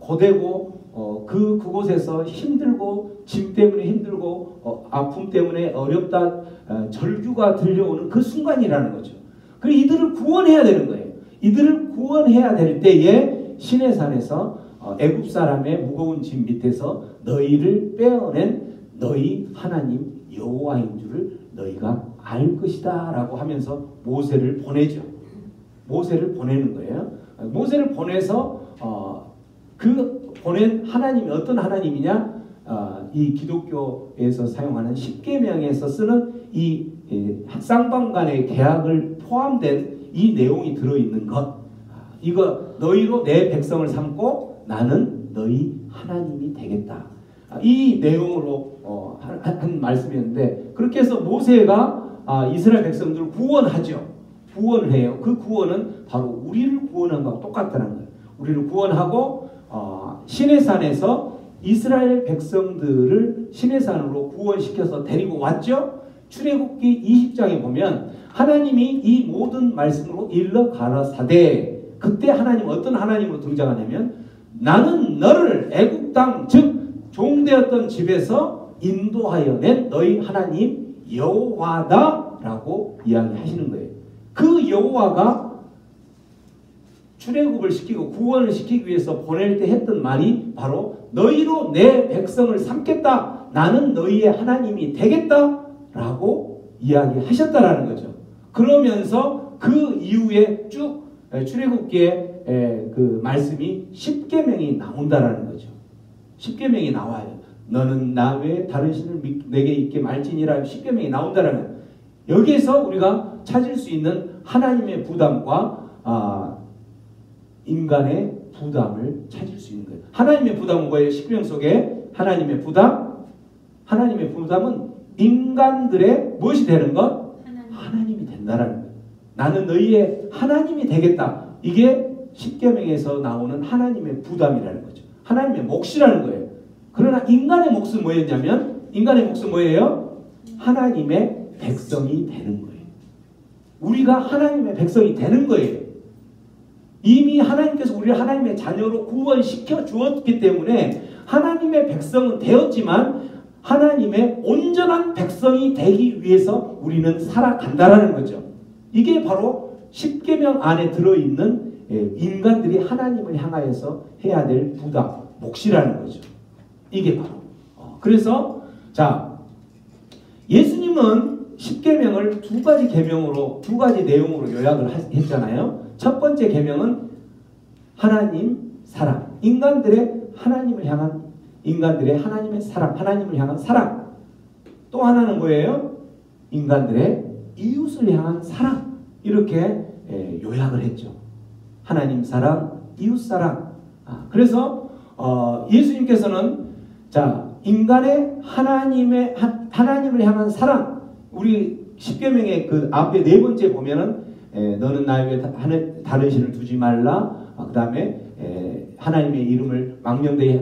고되고 그곳에서 힘들고 짐 때문에 힘들고 아픔 때문에 어렵다 절규가 들려오는 그 순간이라는 거죠. 그리고 이들을 구원해야 되는 거예요. 이들을 구원해야 될 때에 시내산에서 애굽 사람의 무거운 짐 밑에서 너희를 빼어낸 너희 하나님 여호와인 줄을 너희가 알 것이다 라고 하면서 모세를 보내죠. 모세를 보내는 거예요. 모세를 보내서 그 보낸 하나님이 어떤 하나님이냐? 이 기독교에서 사용하는 십계명에서 쓰는 이 쌍방간의 계약을 포함된 이 내용이 들어있는 것. 이거 너희로 내 백성을 삼고 나는 너희 하나님이 되겠다. 이 내용으로 한 말씀이었는데 그렇게 해서 모세가 이스라엘 백성들을 구원하죠. 구원을 해요. 그 구원은 바로 우리를 구원한 거하고 똑같다는 거예요. 우리를 구원하고 시내산에서 이스라엘 백성들을 시내산으로 구원시켜서 데리고 왔죠. 출애굽기 20장에 보면 하나님이 이 모든 말씀으로 일러 가라사대 그때 하나님 어떤 하나님으로 등장하냐면 나는 너를 애굽 땅 즉 종되었던 집에서 인도하여 낸 너희 하나님 여호와다 라고 이야기하시는 거예요. 그 여호와가 출애굽을 시키고 구원을 시키기 위해서 보낼 때 했던 말이 바로 너희로 내 백성을 삼겠다. 나는 너희의 하나님이 되겠다. 라고 이야기하셨다라는 거죠. 그러면서 그 이후에 쭉 출애굽기에 그 말씀이 십계명이 나온다라는 거죠. 십계명이 나와요. 너는 나 외에 다른 신을 내게 있게 말지니라 십계명이 나온다라는 거예요. 여기에서 우리가 찾을 수 있는 하나님의 부담과 인간의 부담을 찾을 수 있는 거예요. 하나님의 부담은 뭐예요? 십계명 속에 하나님의 부담? 하나님의 부담은 인간들의 무엇이 되는 것? 하나님이 된다라는 거예요. 나는 너희의 하나님이 되겠다. 이게 십계명에서 나오는 하나님의 부담이라는 거죠. 하나님의 몫이라는 거예요. 그러나 인간의 몫은 뭐였냐면 인간의 몫은 뭐예요? 하나님의 백성이 되는 거예요. 우리가 하나님의 백성이 되는 거예요. 이미 하나님께서 우리를 하나님의 자녀로 구원시켜 주었기 때문에 하나님의 백성은 되었지만 하나님의 온전한 백성이 되기 위해서 우리는 살아간다라는 거죠. 이게 바로 십계명 안에 들어있는 인간들이 하나님을 향하여서 해야 될 부담, 몫이라는 거죠. 이게 바로. 그래서 자, 예수님은 십계명을 두 가지 계명으로, 두 가지 내용으로 요약을 했잖아요. 첫 번째 계명은 하나님 사랑, 인간들의 하나님을 향한, 인간들의 하나님의 사랑, 하나님을 향한 사랑. 또 하나는 뭐예요? 인간들의 이웃을 향한 사랑. 이렇게 요약을 했죠. 하나님 사랑, 이웃 사랑. 그래서 예수님께서는 자, 인간의 하나님을 향한 사랑. 우리 십계명의 그 앞에 네 번째 보면은 너는 나의 외에 다른 신을 두지 말라. 그 다음에 하나님의 이름을 망령되이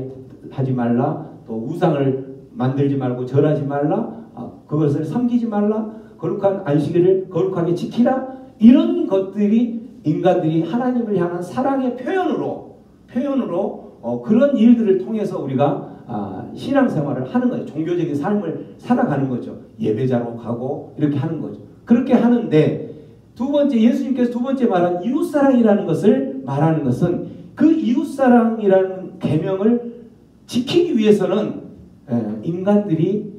하지 말라. 또 우상을 만들지 말고 절하지 말라. 그것을 섬기지 말라. 거룩한 안식일을 거룩하게 지키라. 이런 것들이 인간들이 하나님을 향한 사랑의 표현으로 그런 일들을 통해서 우리가 신앙생활을 하는 거예요. 종교적인 삶을 살아가는 거죠. 예배자로 가고 이렇게 하는 거죠. 그렇게 하는데 두 번째, 예수님께서 두 번째 말한 이웃사랑이라는 것을 말하는 것은 그 이웃사랑이라는 계명을 지키기 위해서는 인간들이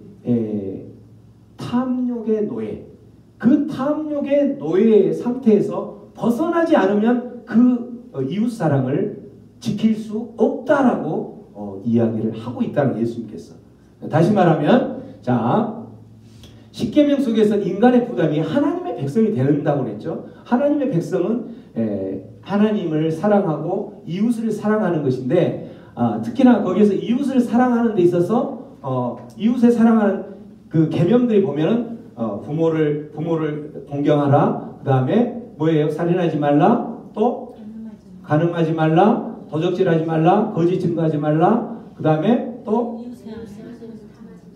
탐욕의 노예, 그 탐욕의 노예 상태에서 벗어나지 않으면 그 이웃사랑을 지킬 수 없다라고 이야기를 하고 있다는 예수님께서. 다시 말하면 자, 십계명 속에서 인간의 부담이 하나님의 백성이 된다고 그랬죠. 하나님의 백성은 하나님을 사랑하고 이웃을 사랑하는 것인데 특히나 거기에서 이웃을 사랑하는 데 있어서 이웃을 사랑하는 그 계명들이 보면은 부모를 공경하라. 그 다음에 뭐예요? 살인하지 말라. 또 간음하지 말라. 도적질하지 말라. 거짓 증거하지 말라. 그 다음에 또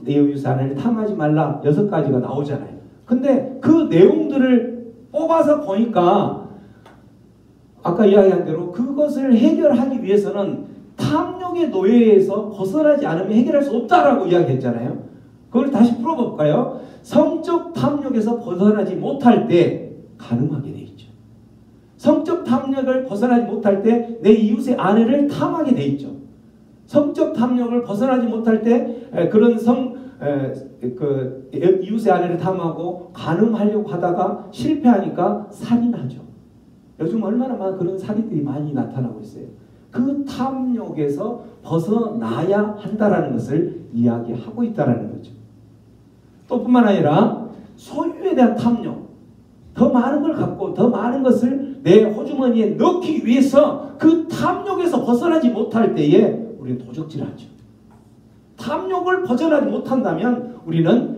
내 이웃을 탐하지 말라. 6가지가 나오잖아요. 근데 그 내용들을 뽑아서 보니까 아까 이야기한 대로 그것을 해결하기 위해서는 탐욕의 노예에서 벗어나지 않으면 해결할 수 없다라고 이야기했잖아요. 그걸 다시 풀어볼까요? 성적 탐욕에서 벗어나지 못할 때 간음하게 돼 있죠. 성적 탐욕을 벗어나지 못할 때 내 이웃의 아내를 탐하게 돼 있죠. 성적 탐욕을 벗어나지 못할 때 그런 이웃의 아내를 탐하고 간음하려고 하다가 실패하니까 살인하죠. 요즘 얼마나 많은 그런 살인들이 많이 나타나고 있어요. 그 탐욕에서 벗어나야 한다라는 것을 이야기하고 있다라는 거죠. 또 뿐만 아니라 소유에 대한 탐욕, 더 많은 걸 갖고 더 많은 것을 내 호주머니에 넣기 위해서 그 탐욕에서 벗어나지 못할 때에 우리는 도적질하죠. 탐욕을 벗어나지 못한다면 우리는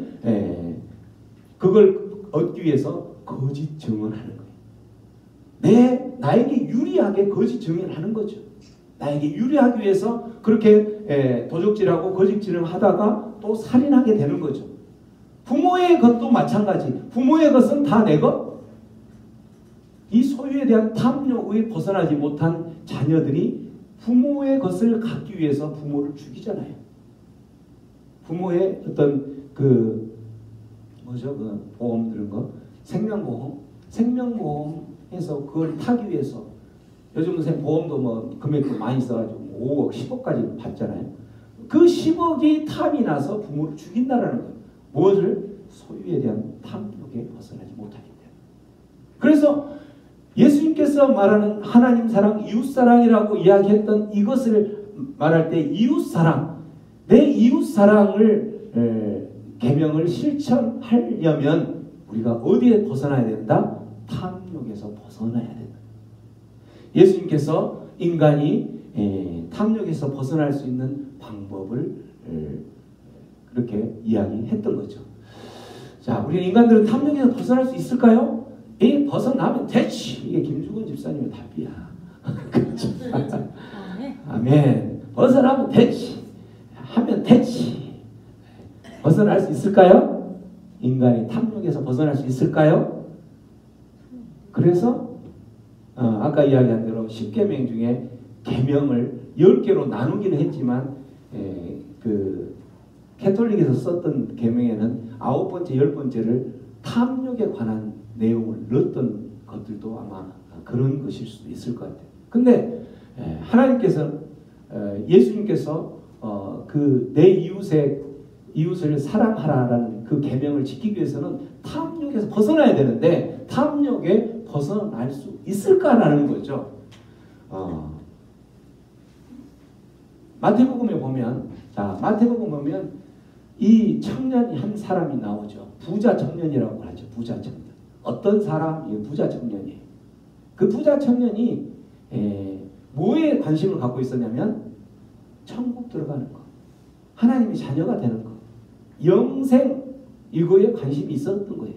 그걸 얻기 위해서 거짓 증언하는 거예요. 나에게 유리하게 거짓 증언하는 거죠. 나에게 유리하기 위해서 그렇게 도적질하고 거짓 증언하다가 또 살인하게 되는 거죠. 부모의 것도 마찬가지. 부모의 것은 다 내 것. 이 소유에 대한 탐욕에 벗어나지 못한 자녀들이 부모의 것을 갖기 위해서 부모를 죽이잖아요. 부모의 어떤 보험 들은 거, 생명보험에서 그걸 타기 위해서 요즘은 보험도 금액도 많이 써가지고 5억, 10억까지 받잖아요. 그 10억이 탐이 나서 부모를 죽인다라는 거예요. 무엇을? 소유에 대한 탐욕에 벗어나지 못하기 때문에. 그래서 예수님께서 말하는 하나님 사랑, 이웃 사랑이라고 이야기했던 이것을 말할 때 이웃 사랑, 내 이웃 사랑을 계명을 실천하려면 우리가 어디에 벗어나야 된다? 탐욕에서 벗어나야 된다. 예수님께서 인간이 탐욕에서 벗어날 수 있는 방법을 그렇게 이야기했던 거죠. 자, 우리 인간들은 탐욕에서 벗어날 수 있을까요? 이 벗어나면 되지. 이게 김주근 집사님의 답이야. 그렇죠? 아멘. 벗어나면 되지. 하면 되지. 벗어날 수 있을까요? 인간이 탐욕에서 벗어날 수 있을까요? 그래서 아까 이야기한 대로 10계명 중에 계명을 10개로 나누기는 했지만 그 캐톨릭에서 썼던 계명에는 9번째, 10번째를 탐욕에 관한 내용을 넣었던 것들도 아마 그런 것일 수도 있을 것 같아요. 근데 하나님께서 예수님께서 그 내 이웃을 사랑하라라는 그 계명을 지키기 위해서는 탐욕에서 벗어나야 되는데 탐욕에 벗어날 수 있을까라는 거죠. 마태복음에 보면, 자, 마태복음 보면 이 청년이 한 사람이 나오죠. 부자 청년이라고 하죠. 부자 청년. 어떤 사람이 부자 청년이에요. 그 부자 청년이 뭐에 관심을 갖고 있었냐면 천국 들어가는 거, 하나님의 자녀가 되는 거, 영생, 이거에 관심이 있었던 거예요.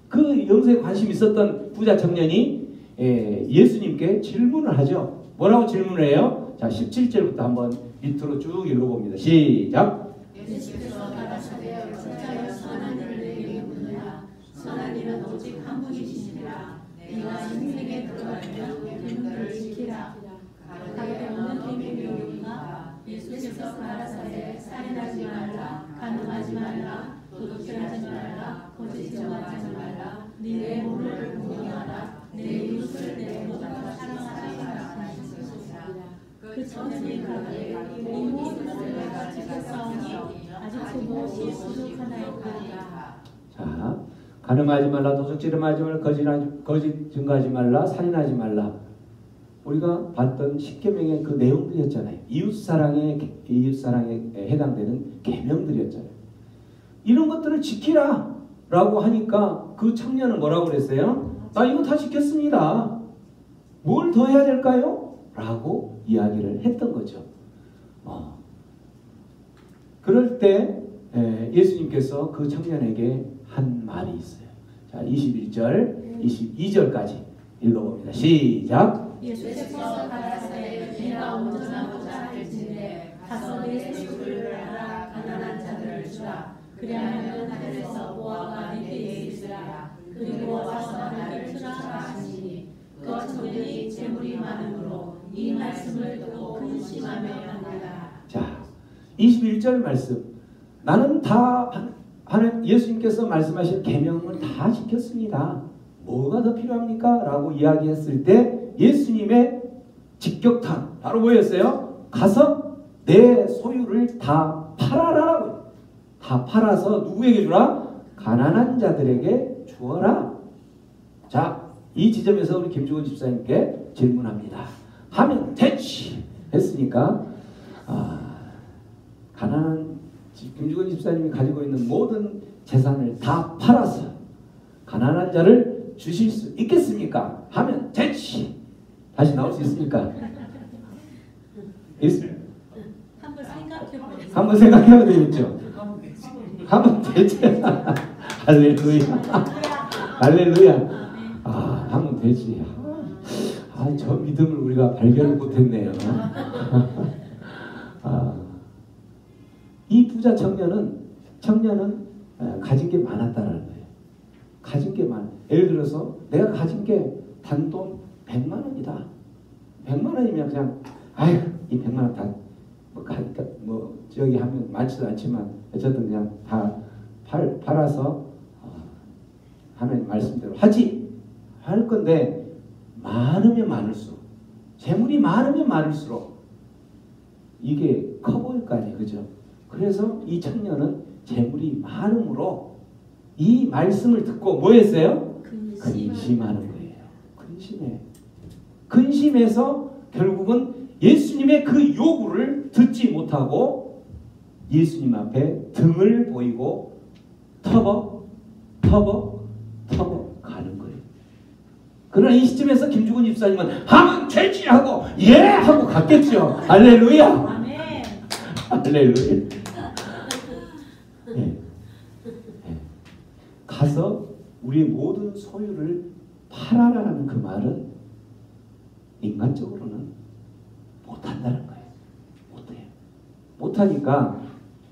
그 영생에 관심이 있었던 부자 청년이 예수님께 질문을 하죠. 뭐라고 질문을 해요? 자, 17절부터 한번 밑으로 쭉 읽어봅니다. 시작. 예수께서 가라사대 진짜여 선한 일을 내게 묻느냐 선한 일은 오직 한 분이시니라 네가 인생에 들어가려면 계명들을 지키라. 가게 없는 계명이니까 예수께서 가라사대 살인하지 말라 간음하지 말라 도둑질하지 말라 거짓 증언하지 말라 네 몸을 공경하라 내 이웃을 내 몸과 사랑하라 하시니라. 그 청년이 가되 이 모든 것을 내가 지켰사오니 아직도 무엇이 부족하나이까. 자, 간음하지 말라, 도둑질하지 말라, 거짓 증거하지 말라, 살인하지 말라. 우리가 봤던 10계명의 그 내용들이었잖아요. 이웃사랑에 해당되는 계명들이었잖아요. 이런 것들을 지키라 라고 하니까 그 청년은 뭐라고 그랬어요? 나 이거 다 지켰습니다. 뭘 더 해야 될까요? 라고 이야기를 했던 거죠. 그럴 때 예수님께서 그 청년에게 한 말이 있어요. 자, 21절, 22절까지 읽어봅니다. 시작. 예수께서 가라사대 내가 온전하고자 할진대 가서 내 세수를 하라 가난한 자들을 주라. 그리하면 하늘에서 보화가 네게 있으리라. 그리고 와서 나를 쫓아라 하시니 그 청년이 재물이 많으므로 이 말씀을 듣고 근심하며 간다. 자, 21절 말씀. 나는 다 예수님께서 말씀하신 계명을 다 지켰습니다. 뭐가 더 필요합니까? 라고 이야기했을 때 예수님의 직격탄 바로 뭐였어요? 가서 내 소유를 다 팔아라라고. 다 팔아서 누구에게 주라? 가난한 자들에게 주어라. 자, 이 지점에서 우리 김주근 집사님께 질문합니다. 하면 되지 했으니까 가난한 김주근 집사님이 가지고 있는 모든 재산을 다 팔아서 가난한 자를 주실 수 있겠습니까? 하면 되지. 다시 나올 수 있습니까? 한번 생각해봐야 되겠죠. 하면 되지. 할렐루야. 할렐루야. 하면 되지. 저 믿음을 우리가 발견을 못했네요. 이 부자 청년은 가진 게 많았다라는 거예요. 가진 게 많아. 예를 들어서 내가 가진 게 단돈 100만 원이다. 100만 원이면 그냥 이 100만 원 다 저기 하면 많지도 않지만 어쨌든 그냥 다 팔아서 하나님 말씀대로 하지 할 건데 많으면 많을수록 재물이 많으면 많을수록 이게 커 보일 거 아니에요. 그죠? 그래서 이 청년은 재물이 많으므로 이 말씀을 듣고 뭐 했어요? 근심하는 거예요. 근심해서 결국은 예수님의 그 요구를 듣지 못하고 예수님 앞에 등을 보이고 터벅 가는 거예요. 그러나 이 시점에서 김주근 집사님은 하면 되지 하고 예 하고 갔겠죠. 할렐루야. 아멘. 할렐루야. 가서 우리의 모든 소유를 팔아라라는 그 말은 인간적으로는 못한다는 거예요. 못해요. 못하니까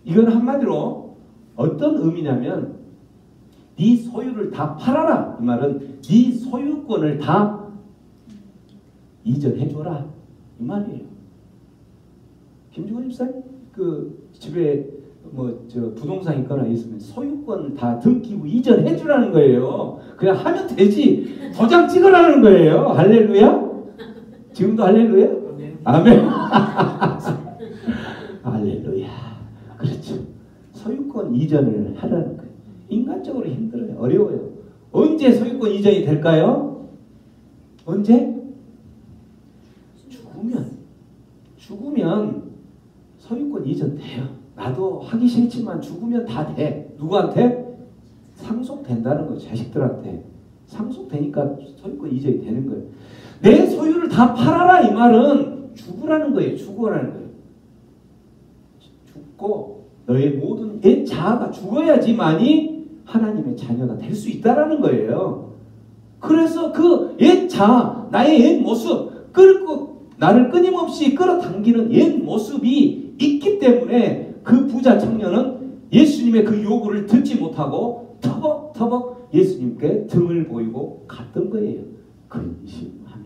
이건 한마디로 어떤 의미냐면 네 소유를 다 팔아라. 이 말은 네 소유권을 다 이전해줘라. 이 말이에요. 김주건 집사님 그 집에 뭐 저 부동산 있거나 있으면 소유권 다 등기부 이전해 주라는 거예요. 그냥 하면 되지. 도장 찍으라는 거예요. 할렐루야. 지금도 할렐루야? 아멘. 할렐루야. 그렇죠. 소유권 이전을 하라는 거예요. 인간적으로 힘들어요. 어려워요. 언제 소유권 이전이 될까요? 언제? 죽으면 소유권 이전 돼요. 나도 하기 싫지만 죽으면 다 돼. 누구한테? 상속된다는 거예요. 자식들한테. 상속되니까 소유권 이전이 되는 거예요. 내 소유를 다 팔아라 이 말은 죽으라는 거예요. 죽어라는 거예요. 죽고 너의 모든 옛 자아가 죽어야지만이 하나님의 자녀가 될 수 있다라는 거예요. 그래서 그 옛 자아, 나의 옛 모습, 나를 끊임없이 끌어당기는 옛 모습이 있기 때문에 그 부자 청년은 예수님의 그 요구를 듣지 못하고 터벅터벅 예수님께 등을 보이고 갔던 거예요. 근심하며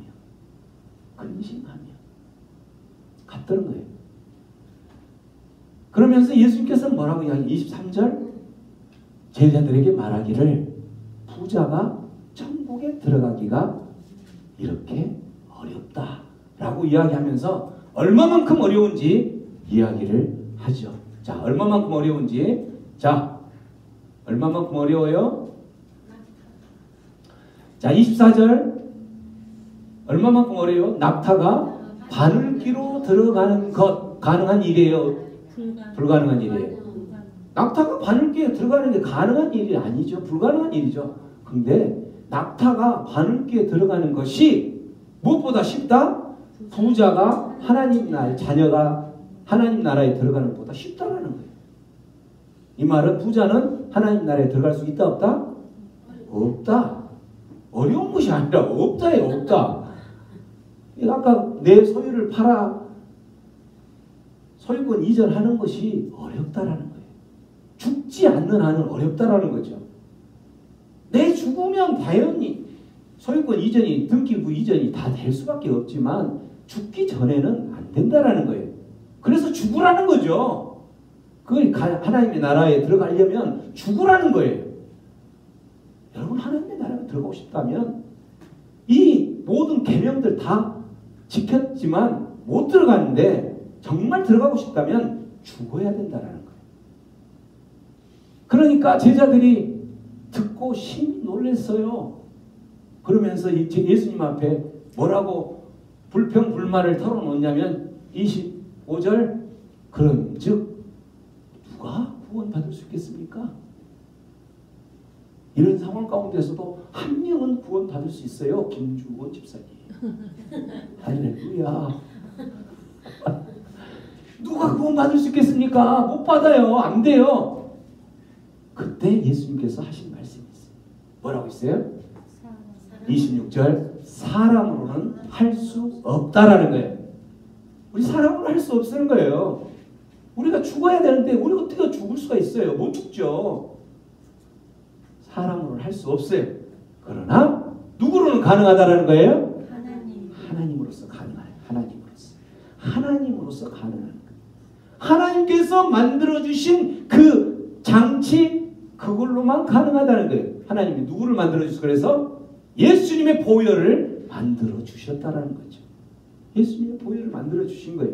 갔던 거예요. 그러면서 예수님께서는 뭐라고 이야기? 23절 제자들에게 말하기를 부자가 천국에 들어가기가 이렇게 어렵다 라고 이야기하면서 얼마만큼 어려운지 이야기를 하죠. 자, 얼마만큼 어려운지. 자, 얼마만큼 어려워요? 자, 24절 얼마만큼 어려워요? 낙타가 바늘귀로 들어가는 것 가능한 일이에요? 불가능한 일이에요. 낙타가 바늘귀에 들어가는 게 가능한 일이 아니죠. 불가능한 일이죠. 근데 낙타가 바늘귀에 들어가는 것이 무엇보다 쉽다? 부자가 하나님 나라의 자녀가 하나님 나라에 들어가는 것보다 쉽다라는 거예요. 이 말은 부자는 하나님 나라에 들어갈 수 있다 없다? 없다. 어려운 것이 아니라 없다예요. 없다. 아까 내 소유를 팔아 소유권 이전하는 것이 어렵다라는 거예요. 죽지 않는 한은 어렵다라는 거죠. 내 죽으면 당연히 소유권 이전이 등기부 이전이 다 될 수밖에 없지만 죽기 전에는 안 된다라는 거예요. 그래서 죽으라는 거죠. 그 하나님의 나라에 들어가려면 죽으라는 거예요. 여러분 하나님의 나라에 들어가고 싶다면 이 모든 계명들 다 지켰지만 못 들어가는데 정말 들어가고 싶다면 죽어야 된다라는 거예요. 그러니까 제자들이 듣고 심히 놀랐어요. 그러면서 예수님 앞에 뭐라고 불평불만을 털어놓냐면 25절 그런즉 누가 구원받을 수 있겠습니까? 이런 상황 가운데서도 한 명은 구원받을 수 있어요. 김주건 집사님. 할렐루야. 누가 구원받을 수 있겠습니까? 못 받아요. 안 돼요. 그때 예수님께서 하신 말씀이 있어요. 뭐라고 있어요? 26절 사람으로는 할 수 없다라는 거예요. 우리 사람으로 할 수 없는 거예요. 우리가 죽어야 되는데 우리가 어떻게 죽을 수가 있어요? 못 죽죠. 사람으로는 할 수 없어요. 그러나 누구로는 가능하다라는 거예요? 하나님으로서 가능해요. 하나님으로서 가능한 거예요. 하나님께서 만들어주신 그 장치 그걸로만 가능하다는 거예요. 하나님이 누구를 만들어주셔서 그래서 예수님의 보혈을 만들어주셨다라는 거죠. 예수님의 보혈을 만들어주신 거예요.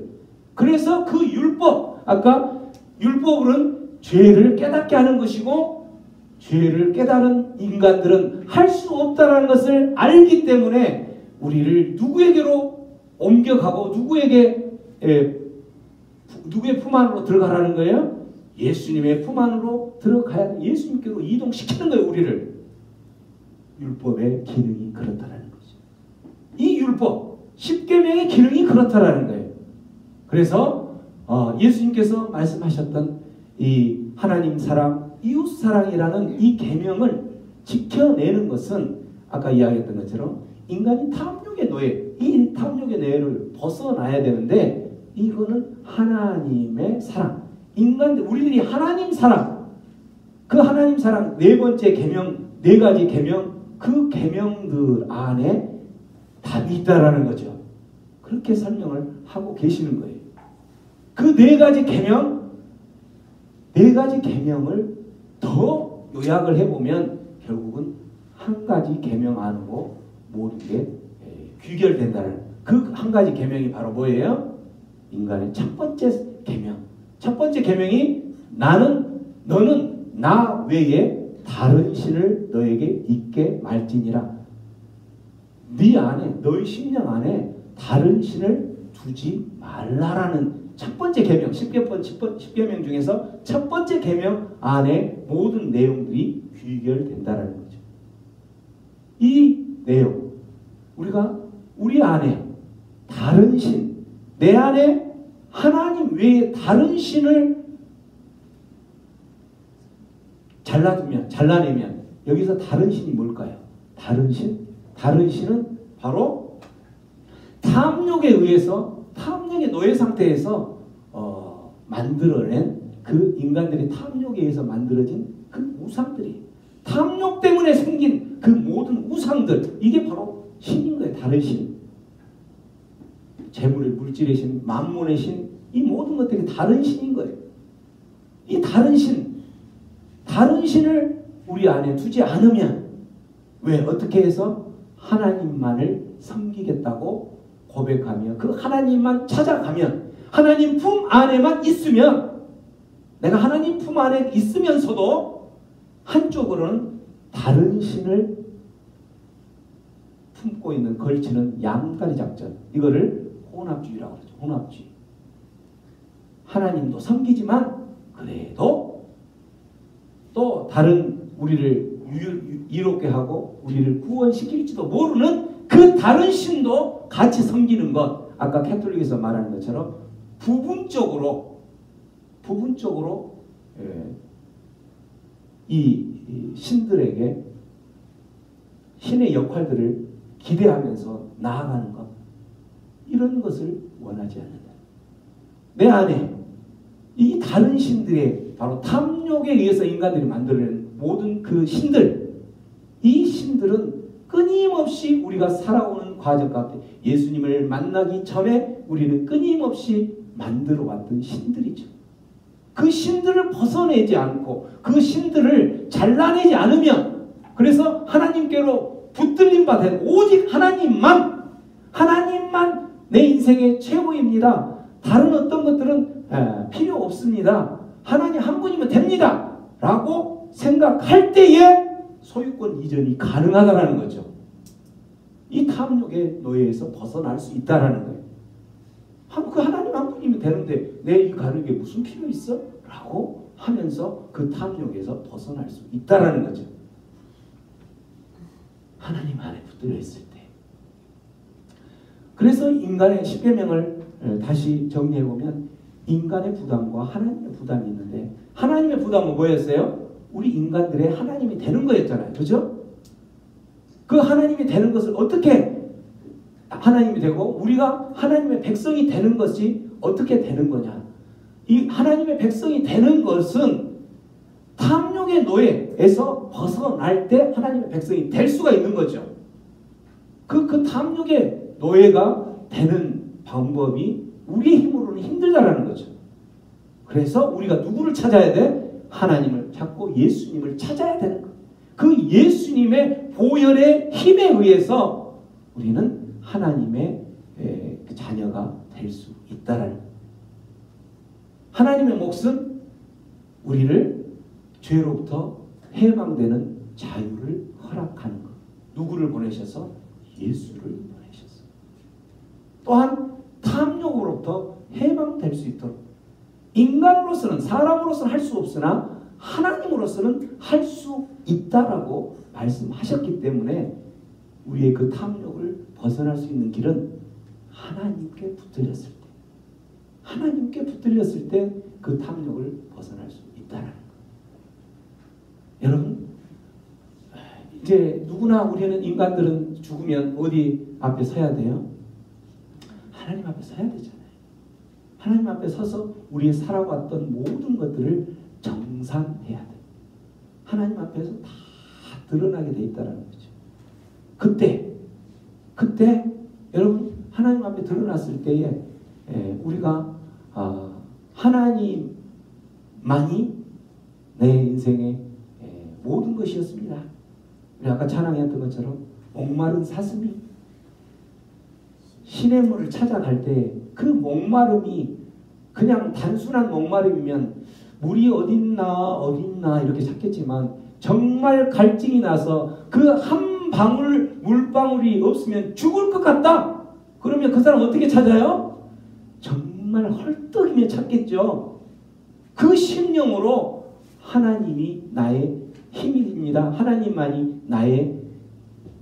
그래서 그 율법, 아까 율법은 죄를 깨닫게 하는 것이고 죄를 깨달은 인간들은 할 수 없다는 것을 알기 때문에 우리를 누구에게로 옮겨가고 누구의 품 안으로 들어가라는 거예요? 예수님의 품 안으로 들어가야 예수님께로 이동시키는 거예요. 우리를. 율법의 기능이 그렇다라는 거죠. 이 율법, 십계명의 기능이 그렇다라는 거예요. 그래서 예수님께서 말씀하셨던 이 하나님 사랑, 이웃 사랑이라는 이 계명을 지켜내는 것은 아까 이야기했던 것처럼 인간이 탐욕의 노예, 이 탐욕의 노예를 벗어나야 되는데 이거는 하나님의 사랑, 인간들 우리들이 하나님 사랑, 그 하나님 사랑 네 번째 계명, 네 가지 계명, 그 계명들 안에 답이 있다라는 거죠. 그렇게 설명을 하고 계시는 거예요. 그 네 가지 계명, 네 가지 계명을 더 요약을 해보면 결국은 한 가지 계명 안으로 모든 게 귀결된다는 그 한 가지 계명이 바로 뭐예요? 인간의 첫 번째 계명. 첫 번째 계명이 너는 나 외에 다른 신을 너에게 있게 말지니라. 네 안에, 너의 심령 안에 다른 신을 두지 말라라는 첫 번째 계명, 10계명 중에서 첫 번째 계명 안에 모든 내용들이 귀결된다라는 거죠. 이 내용, 우리가 우리 안에 다른 신, 내 안에 하나님 외에 다른 신을 잘라내면 여기서 다른 신이 뭘까요? 다른 신? 다른 신은 바로 탐욕에 의해서 탐욕의 노예 상태에서 만들어낸 그 인간들의 탐욕에 의해서 만들어진 그 우상들이 탐욕 때문에 생긴 그 모든 우상들 이게 바로 신인 거예요. 다른 신. 재물의 물질의 신, 만몬의 신 이 모든 것들이 다른 신인 거예요. 이 다른 신을 우리 안에 두지 않으면 왜 어떻게 해서 하나님만을 섬기겠다고 고백하며 그 하나님만 찾아가면 하나님 품 안에만 있으면 내가 하나님 품 안에 있으면서도 한쪽으로는 다른 신을 품고 있는 걸치는 양다리 작전 이거를 혼합주의라고 하죠. 혼합주의. 하나님도 섬기지만 그래도 또 다른 우리를 이롭게 하고 우리를 구원시킬지도 모르는 그 다른 신도 같이 섬기는 것. 아까 캐톨릭에서 말하는 것처럼 부분적으로 이 신들에게 신의 역할들을 기대하면서 나아가는 것. 이런 것을 원하지 않는다. 내 안에 이 다른 신들의 바로 탐욕에 의해서 인간들이 만들어낸 모든 그 신들, 이 신들은 끊임없이 우리가 살아오는 과정 가운데 예수님을 만나기 전에 우리는 끊임없이 만들어왔던 신들이죠. 그 신들을 벗어내지 않고 그 신들을 잘라내지 않으면 그래서 하나님께로 붙들림 받은 오직 하나님만 내 인생의 최고입니다. 다른 어떤 것들은 필요 없습니다. 하나님 한 분이면 됩니다. 라고 생각할 때에 소유권 이전이 가능하다는 거죠. 이 탐욕의 노예에서 벗어날 수 있다는 거예요. 그 하나님 한 분이면 되는데 내 이 가는 게 무슨 필요 있어? 라고 하면서 그 탐욕에서 벗어날 수 있다는 거죠. 하나님 안에 붙들려 있을 때. 그래서 인간의 10계명을 다시 정리해보면 인간의 부담과 하나님의 부담이 있는데 하나님의 부담은 뭐였어요? 우리 인간들의 하나님이 되는 거였잖아요. 그죠? 그 하나님이 되는 것을 어떻게 하나님이 되고 우리가 하나님의 백성이 되는 것이 어떻게 되는 거냐. 이 하나님의 백성이 되는 것은 탐욕의 노예에서 벗어날 때 하나님의 백성이 될 수가 있는 거죠. 그 탐욕의 노예가 되는 방법이 우리 힘으로는 힘들다라는 거죠. 그래서 우리가 누구를 찾아야 돼? 하나님을 찾고 예수님을 찾아야 되는 거예요. 그 예수님의 보혈의 힘에 의해서 우리는 하나님의 자녀가 될 수 있다라는 거예요. 하나님의 몫은 우리를 죄로부터 해방되는 자유를 허락하는 것. 누구를 보내셔서? 예수를 보내셨어요. 또한 탐욕으로부터 해방될 수 있도록 인간으로서는 사람으로서는 할 수 없으나 하나님으로서는 할 수 있다라고 말씀하셨기 때문에 우리의 그 탐욕을 벗어날 수 있는 길은 하나님께 붙들렸을 때 하나님께 붙들렸을 때 그 탐욕을 벗어날 수 있다는 거예요. 여러분 이제 누구나 우리는 인간들은 죽으면 어디 앞에 서야 돼요? 하나님 앞에 서야 되잖아요. 하나님 앞에 서서 우리의 살아왔던 모든 것들을 정산해야 돼. 하나님 앞에서 다 드러나게 돼 있다는 거죠. 그때 여러분 하나님 앞에 드러났을 때에 우리가 하나님만이 내 인생의 모든 것이었습니다. 우리 아까 찬양했던 것처럼 목마른 사슴이 시냇물을 찾아갈 때 그 목마름이 그냥 단순한 목마름이면 물이 어딨나 이렇게 찾겠지만 정말 갈증이 나서 그 한 방울 물방울이 없으면 죽을 것 같다. 그러면 그 사람 어떻게 찾아요? 정말 헐떡이며 찾겠죠. 그 심령으로 하나님이 나의 힘입니다. 하나님만이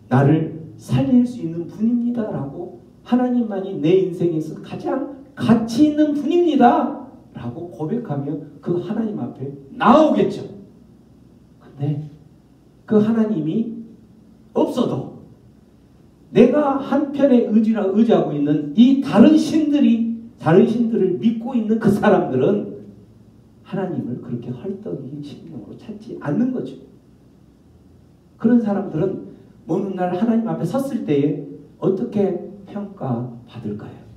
나를 살릴 수 있는 분입니다. 라고 하나님만이 내 인생에서 가장 가치 있는 분입니다. 라고 고백하며 그 하나님 앞에 나오겠죠. 근데 그 하나님이 없어도 내가 한편에 의지하고 있는 이 다른 신들을 믿고 있는 그 사람들은 하나님을 그렇게 헐떡이 심령으로 찾지 않는 거죠. 그런 사람들은 어느 날 하나님 앞에 섰을 때에 어떻게 평가받을까요?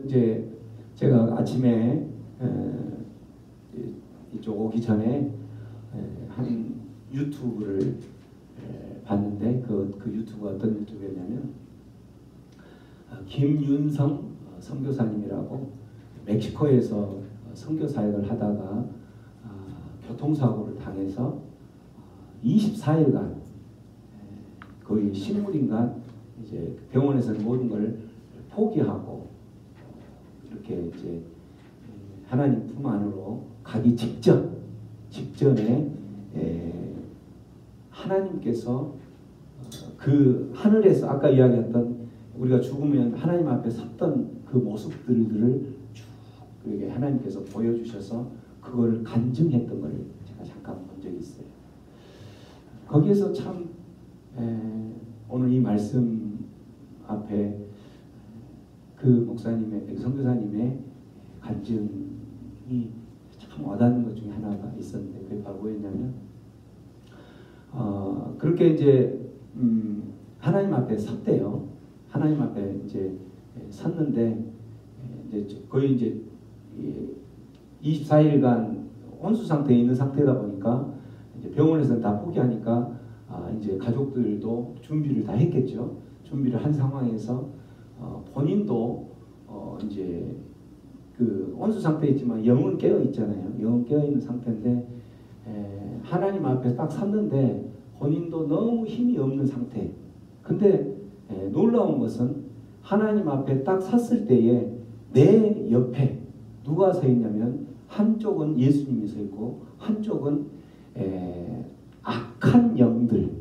이제 제가 아침에 이쪽 오기 전에 한 유튜브를 봤는데 그 유튜브가 어떤 유튜브였냐면 김윤성 선교사님이라고 멕시코에서 선교 사역을 하다가 교통사고를 당해서 24일간 거의 식물인간 이제 병원에서는 모든 걸 포기하고 이렇게 이제 하나님 품 안으로 가기 직전에 하나님께서 그 하늘에서 아까 이야기했던 우리가 죽으면 하나님 앞에 섰던 그 모습들을 쭉 하나님께서 보여주셔서 그걸 간증했던 걸 제가 잠깐 본 적이 있어요. 거기에서 참 오늘 이 말씀 앞에 그 목사님의 선교사님의 간증이 참 와닿는 것 중에 하나가 있었는데 그게 바로 뭐였냐면 그렇게 이제 하나님 앞에 섰대요. 하나님 앞에 이제 섰는데 이제 거의 이제 24일간 혼수 상태에 있는 상태다 보니까 이제 병원에서는 다 포기하니까 이제 가족들도 준비를 다 했겠죠. 준비를 한 상황에서 본인도 이제 그 혼수 상태에 있지만 영은 깨어 있잖아요. 영은 깨어 있는 상태인데 하나님 앞에 딱 섰는데 본인도 너무 힘이 없는 상태. 근데 놀라운 것은 하나님 앞에 딱 섰을 때에 내 옆에 누가 서 있냐면 한쪽은 예수님이 서 있고 한쪽은 악한 영들,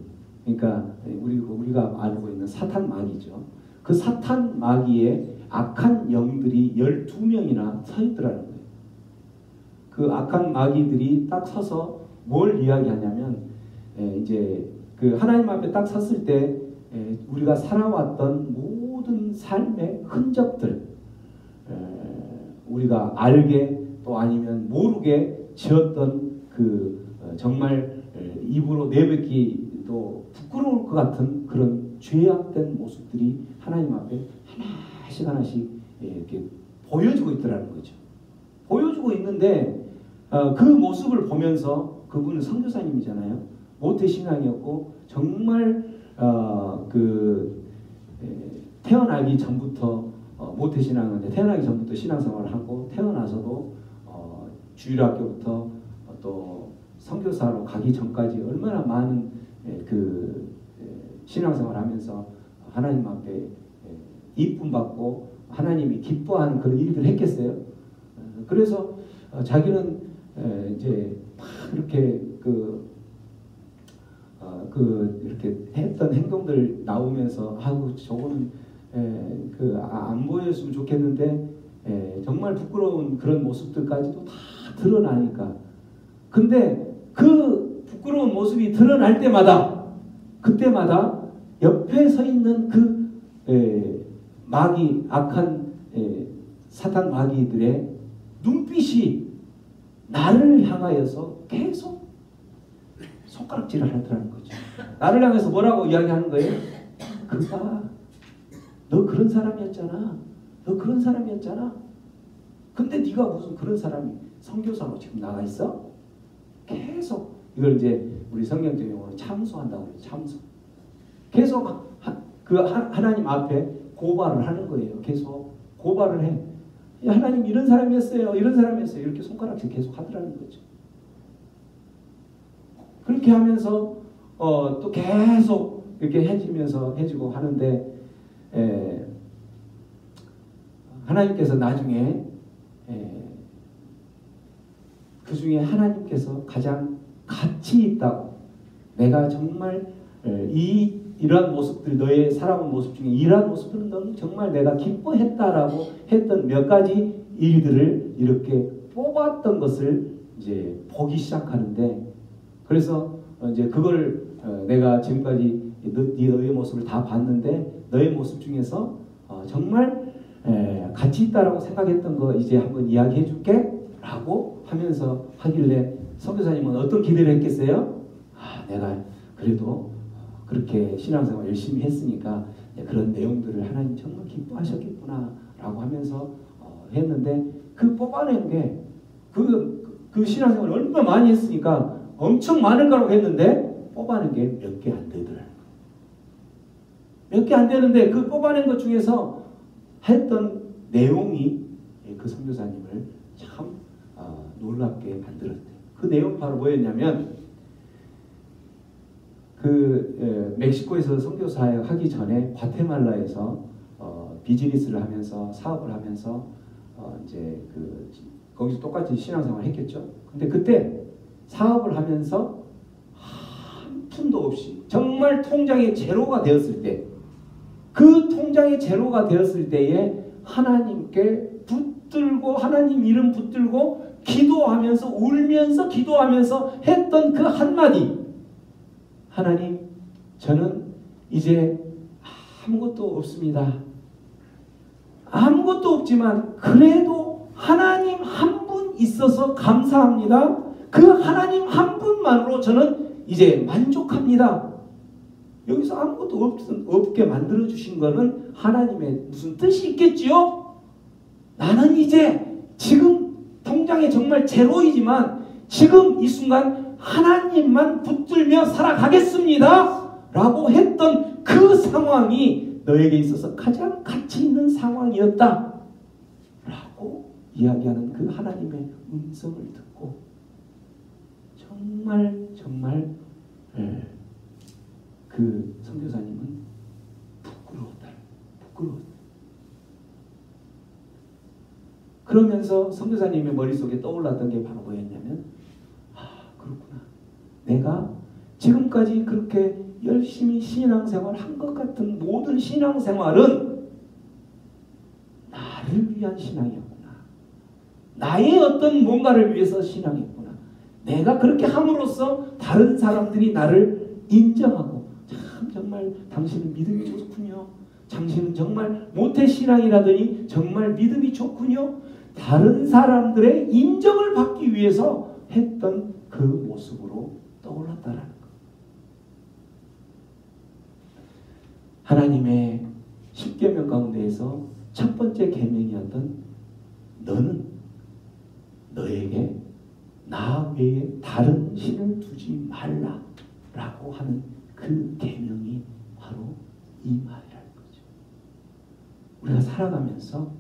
그러니까 우리가 알고 있는 사탄 마귀죠. 그 사탄 마귀의 악한 영들이 12명이나 서 있더라는 거예요. 그 악한 마귀들이 딱 서서 뭘 이야기하냐면 이제 그 하나님 앞에 딱 섰을 때 우리가 살아왔던 모든 삶의 흔적들, 우리가 알게 또 아니면 모르게 지었던 그 정말 입으로 내뱉기도 부끄러울 것 같은 그런 죄악된 모습들이 하나님 앞에 하나씩 이렇게 보여주고 있더라는 거죠. 보여주고 있는데 그 모습을 보면서 그분은 선교사님이잖아요. 모태신앙이었고 정말 태어나기 전부터 모태신앙인데 태어나기 전부터 신앙생활을 하고 태어나서도 주일학교부터 또 선교사로 가기 전까지 얼마나 많은 신앙생활을 하면서 하나님 앞에 이쁨 받고 하나님이 기뻐하는 그런 일들을 했겠어요. 그래서 자기는 이제 막 이렇게 이렇게 했던 행동들 나오면서 저거는 안 보였으면 좋겠는데 정말 부끄러운 그런 모습들까지도 다 드러나니까. 근데 그 부끄러운 모습이 드러날 때마다 그때마다 옆에 서 있는 그 마귀 악한 사탄 마귀들의 눈빛이 나를 향하여서 계속 손가락질을 하더라는 거죠. 나를 향해서 뭐라고 이야기하는 거예요? 그가 너 그런 사람이었잖아. 너 그런 사람이었잖아. 근데 네가 무슨 그런 사람이 선교사로 지금 나가 있어? 계속 이걸 이제 우리 성경적 용어로 참소한다고 해요. 참소. 계속 하나님 앞에 고발을 하는 거예요. 계속 고발을 해. 하나님 이런 사람이었어요. 이런 사람이었어요. 이렇게 손가락질 계속 하더라는 거죠. 그렇게 하면서 또 계속 이렇게 해지고 하는데 하나님께서 나중에 그 중에 하나님께서 가장 가치 있다고 내가 정말 이러한 모습들 너의 살아온 모습 중에 이러한 모습들은 너는 정말 내가 기뻐했다라고 했던 몇 가지 일들을 이렇게 뽑았던 것을 이제 보기 시작하는데 그래서 이제 그걸 내가 지금까지 너의 모습을 다 봤는데 너의 모습 중에서 정말 가치 있다라고 생각했던 거 이제 한번 이야기해 줄게 라고 하면서 하길래 선교사님은 어떤 기대를 했겠어요? 내가 그래도 그렇게 신앙생활 열심히 했으니까 그런 내용들을 하나님 정말 기뻐하셨겠구나 라고 하면서 했는데 그 뽑아낸 게 그 신앙생활 얼마나 많이 했으니까 엄청 많을 거라고 했는데 뽑아낸 게 몇 개 안 되더라고요. 몇 개 안 되는데 그 뽑아낸 것 중에서 했던 내용이 그 선교사님을 참 놀랍게 만들었대요. 그 내용 바로 뭐였냐면 멕시코에서 선교사 하기 전에 과테말라에서 비즈니스를 하면서 사업을 하면서 이제 거기서 똑같이 신앙생활 했겠죠. 근데 그때 사업을 하면서 한 푼도 없이 정말 통장에 제로가 되었을 때 그 통장에 제로가 되었을 때에 하나님께 붙들고 하나님 이름 붙들고 기도하면서 울면서 기도하면서 했던 그 한마디 하나님 저는 이제 아무것도 없습니다. 아무것도 없지만 그래도 하나님 한 분 있어서 감사합니다. 그 하나님 한 분만으로 저는 이제 만족합니다. 여기서 아무것도 없게 만들어주신 거는 하나님의 무슨 뜻이 있겠지요? 나는 이제 지금 통장에 정말 제로이지만 지금 이 순간 하나님만 붙들며 살아가겠습니다. 라고 했던 그 상황이 너에게 있어서 가장 가치 있는 상황이었다. 라고 이야기하는 그 하나님의 음성을 듣고 정말 그 선교사님은 부끄러웠다. 그러면서 선교사님의 머릿속에 떠올랐던 게 바로 뭐였냐면 그렇구나. 내가 지금까지 그렇게 열심히 신앙생활 한 것 같은 모든 신앙생활은 나를 위한 신앙이었구나. 나의 어떤 뭔가를 위해서 신앙이었구나. 내가 그렇게 함으로써 다른 사람들이 나를 인정하고 참 정말 당신은 믿음이 좋군요. 당신은 정말 모태신앙이라더니 정말 믿음이 좋군요. 다른 사람들의 인정을 받기 위해서 했던 그 모습으로 떠올랐다라는 것. 하나님의 10계명 가운데에서 첫 번째 계명이었던 너는 너에게 나 외에 다른 신을 두지 말라라고 하는 그 계명이 바로 이 말이라는 거죠. 우리가 살아가면서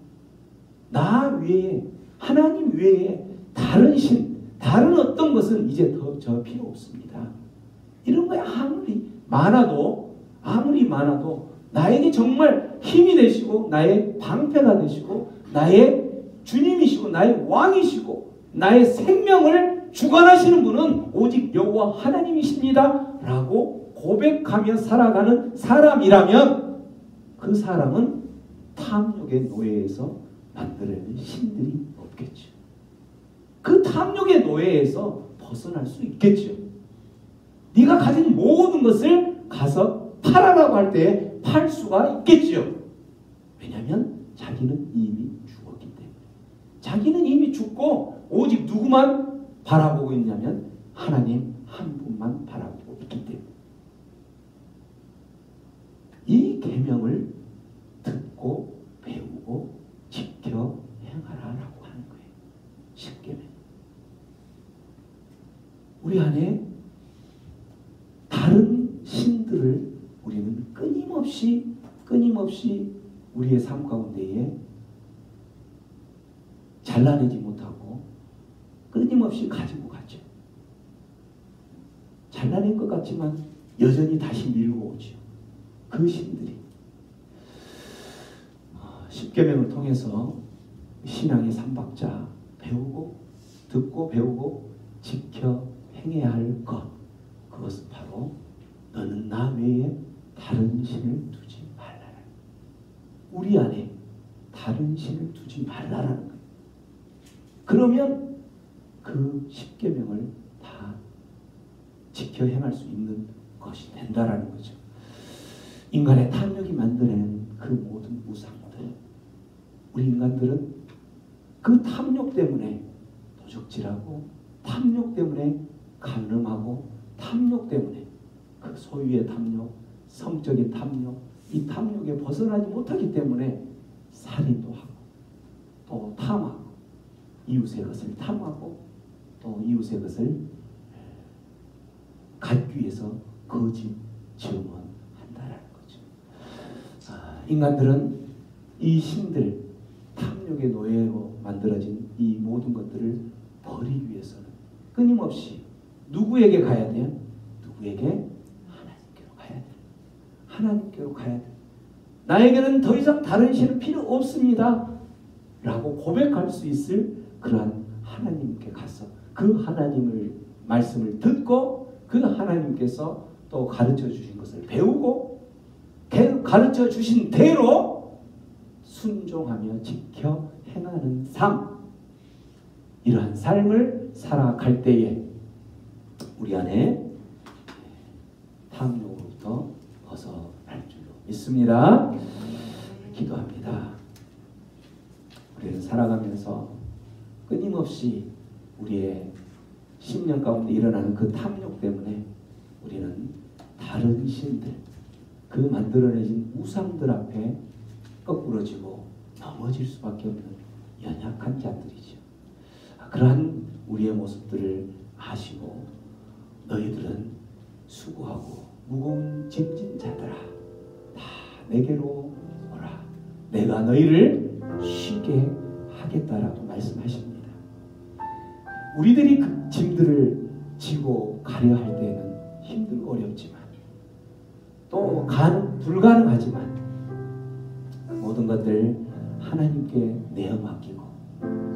나 외에 하나님 외에 다른 신, 다른 어떤 것은 이제 더 저 필요 없습니다. 이런 거에 아무리 많아도 나에게 정말 힘이 되시고 나의 방패가 되시고 나의 주님이시고 나의 왕이시고 나의 생명을 주관하시는 분은 오직 여호와 하나님이십니다. 라고 고백하며 살아가는 사람이라면 그 사람은 탐욕의 노예에서 만들어낸 신들이 없겠죠. 그 탐욕의 노예에서 벗어날 수 있겠죠. 네가 가진 모든 것을 가서 팔아라고 할 때 팔 수가 있겠죠. 왜냐하면 자기는 이미 죽었기 때문에. 자기는 이미 죽고 오직 누구만 바라보고 있냐면 하나님 한 분만 바라보고 있기 때문에. 이 계명을 듣고 배우고 지켜 행하라라고 하는 거예요. 10계명. 우리 안에 다른 신들을 우리는 끊임없이 우리의 삶 가운데에 잘라내지 못하고 끊임없이 가지고 가죠. 잘라낸 것 같지만 여전히 다시 밀고 오죠. 그 신들이 10계명을 통해서 신앙의 삼박자 배우고 듣고 배우고 지켜 행해야 할 것, 그것은 바로 너는 나 외에 다른 신을 두지 말라라. 우리 안에 다른 신을 두지 말라라는 거예요. 그러면 그 10계명을 다 지켜 행할 수 있는 것이 된다라는 거죠. 인간의 탐욕이 만들어낸 그 모든 우상들, 우리 인간들은 그 탐욕 때문에 도적질하고 탐욕 때문에 간음하고 탐욕 때문에 그 소유의 탐욕, 성적인 탐욕, 이 탐욕에 벗어나지 못하기 때문에 살인도 하고 또 탐하고 이웃의 것을 탐하고 또 이웃의 것을 갖기 위해서 거짓 증언한다라는 거죠. 인간들은 이 신들, 탐욕의 노예로 만들어진 이 모든 것들을 버리기 위해서는 끊임없이 누구에게 가야 돼요? 누구에게? 하나님께로 가야 돼요. 하나님께로 가야 돼요. 나에게는 더 이상 다른 신은 필요 없습니다 라고 고백할 수 있을 그러한 하나님께 가서 그 하나님을 말씀을 듣고 그 하나님께서 또 가르쳐 주신 것을 배우고 가르쳐 주신 대로 순종하며 지켜 행하는 삶, 이러한 삶을 살아갈 때에 우리 안에 탐욕으로부터 벗어날 줄로 믿습니다. 기도합니다. 우리는 살아가면서 끊임없이 우리의 심령 가운데 일어나는 그 탐욕 때문에 우리는 다른 신들, 그 만들어내진 우상들 앞에 거꾸러지고 넘어질 수밖에 없는 연약한 자들이죠. 그러한 우리의 모습들을 아시고 너희들은 수고하고 무거운 짐진 자들아 다 내게로 오라. 내가 너희를 쉬게 하겠다라고 말씀하십니다. 우리들이 그 짐들을 지고 가려 할 때는 힘들고 어렵지만 또 불가능하지만 그 모든 것들 하나님께 내어 맡기고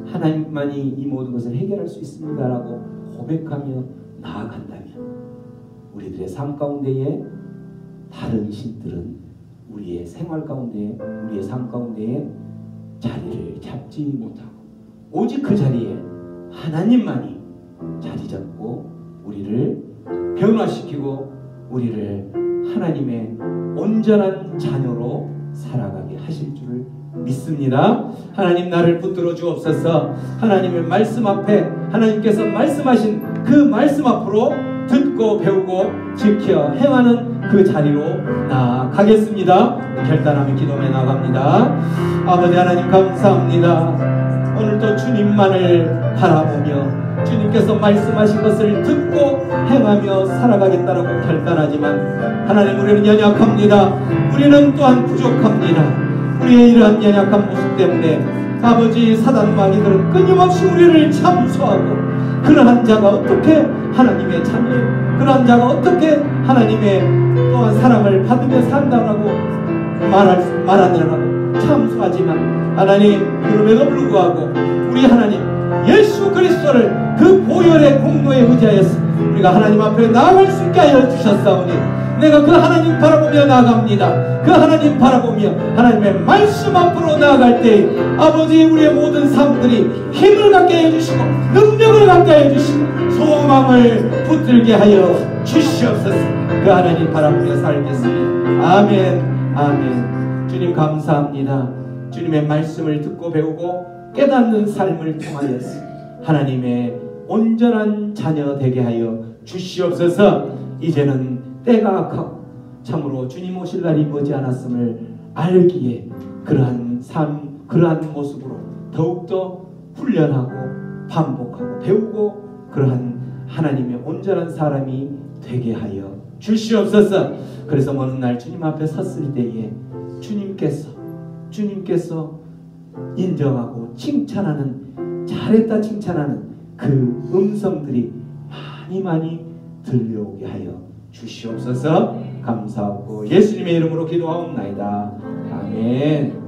하나님만이 이 모든 것을 해결할 수 있습니다라고 고백하며 나아간다면 우리들의 삶 가운데에 다른 신들은 우리의 생활 가운데, 우리의 삶 가운데에 자리를 잡지 못하고 오직 그 자리에 하나님만이 자리 잡고 우리를 변화시키고 우리를 하나님의 온전한 자녀로 살아가게 하실 줄을 믿습니다. 하나님 나를 붙들어 주옵소서. 하나님의 말씀 앞에 하나님께서 말씀하신 그 말씀 앞으로 듣고 배우고 지켜 행하는 그 자리로 나아가겠습니다. 결단하며 기도해 나갑니다. 아버지 하나님 감사합니다. 오늘도 주님만을 바라보며 주님께서 말씀하신 것을 듣고 행하며 살아가겠다라고 결단하지만 하나님 우리는 연약합니다. 우리는 또한 부족합니다. 우리의 이러한 연약한 모습 때문에 아버지 사단 마귀들은 끊임없이 우리를 참수하고 그러한 자가 어떻게 하나님의 자녀, 그러한 자가 어떻게 하나님의 또한 사랑을 받으며 산다라고 말하느라고 참수하지만 하나님 그럼에도 불구하고 우리 하나님 예수 그리스도를 그 보혈의 공로에 의지하여서 우리가 하나님 앞에 나아갈 수 있게 하여 주셨사오니 내가 그 하나님 바라보며 나아갑니다. 그 하나님 바라보며 하나님의 말씀 앞으로 나아갈 때 아버지 우리의 모든 삶들이 힘을 갖게 해주시고 능력을 갖게 해주시고 소망을 붙들게 하여 주시옵소서. 그 하나님 바라보며 살겠습니다. 아멘. 아멘. 주님 감사합니다. 주님의 말씀을 듣고 배우고 깨닫는 삶을 통하여서 하나님의 온전한 자녀 되게 하여 주시옵소서. 이제는 때가 악하고 참으로 주님 오실 날이 머지 않았음을 알기에 그러한 삶, 그러한 모습으로 더욱더 훈련하고 반복하고 배우고 그러한 하나님의 온전한 사람이 되게 하여 주시옵소서. 그래서 어느 날 주님 앞에 섰을 때에 주님께서 인정하고 칭찬하는, 잘했다 칭찬하는 그 음성들이 많이 들려오게 하여 주시옵소서. 감사하고 예수님의 이름으로 기도하옵나이다. 아멘.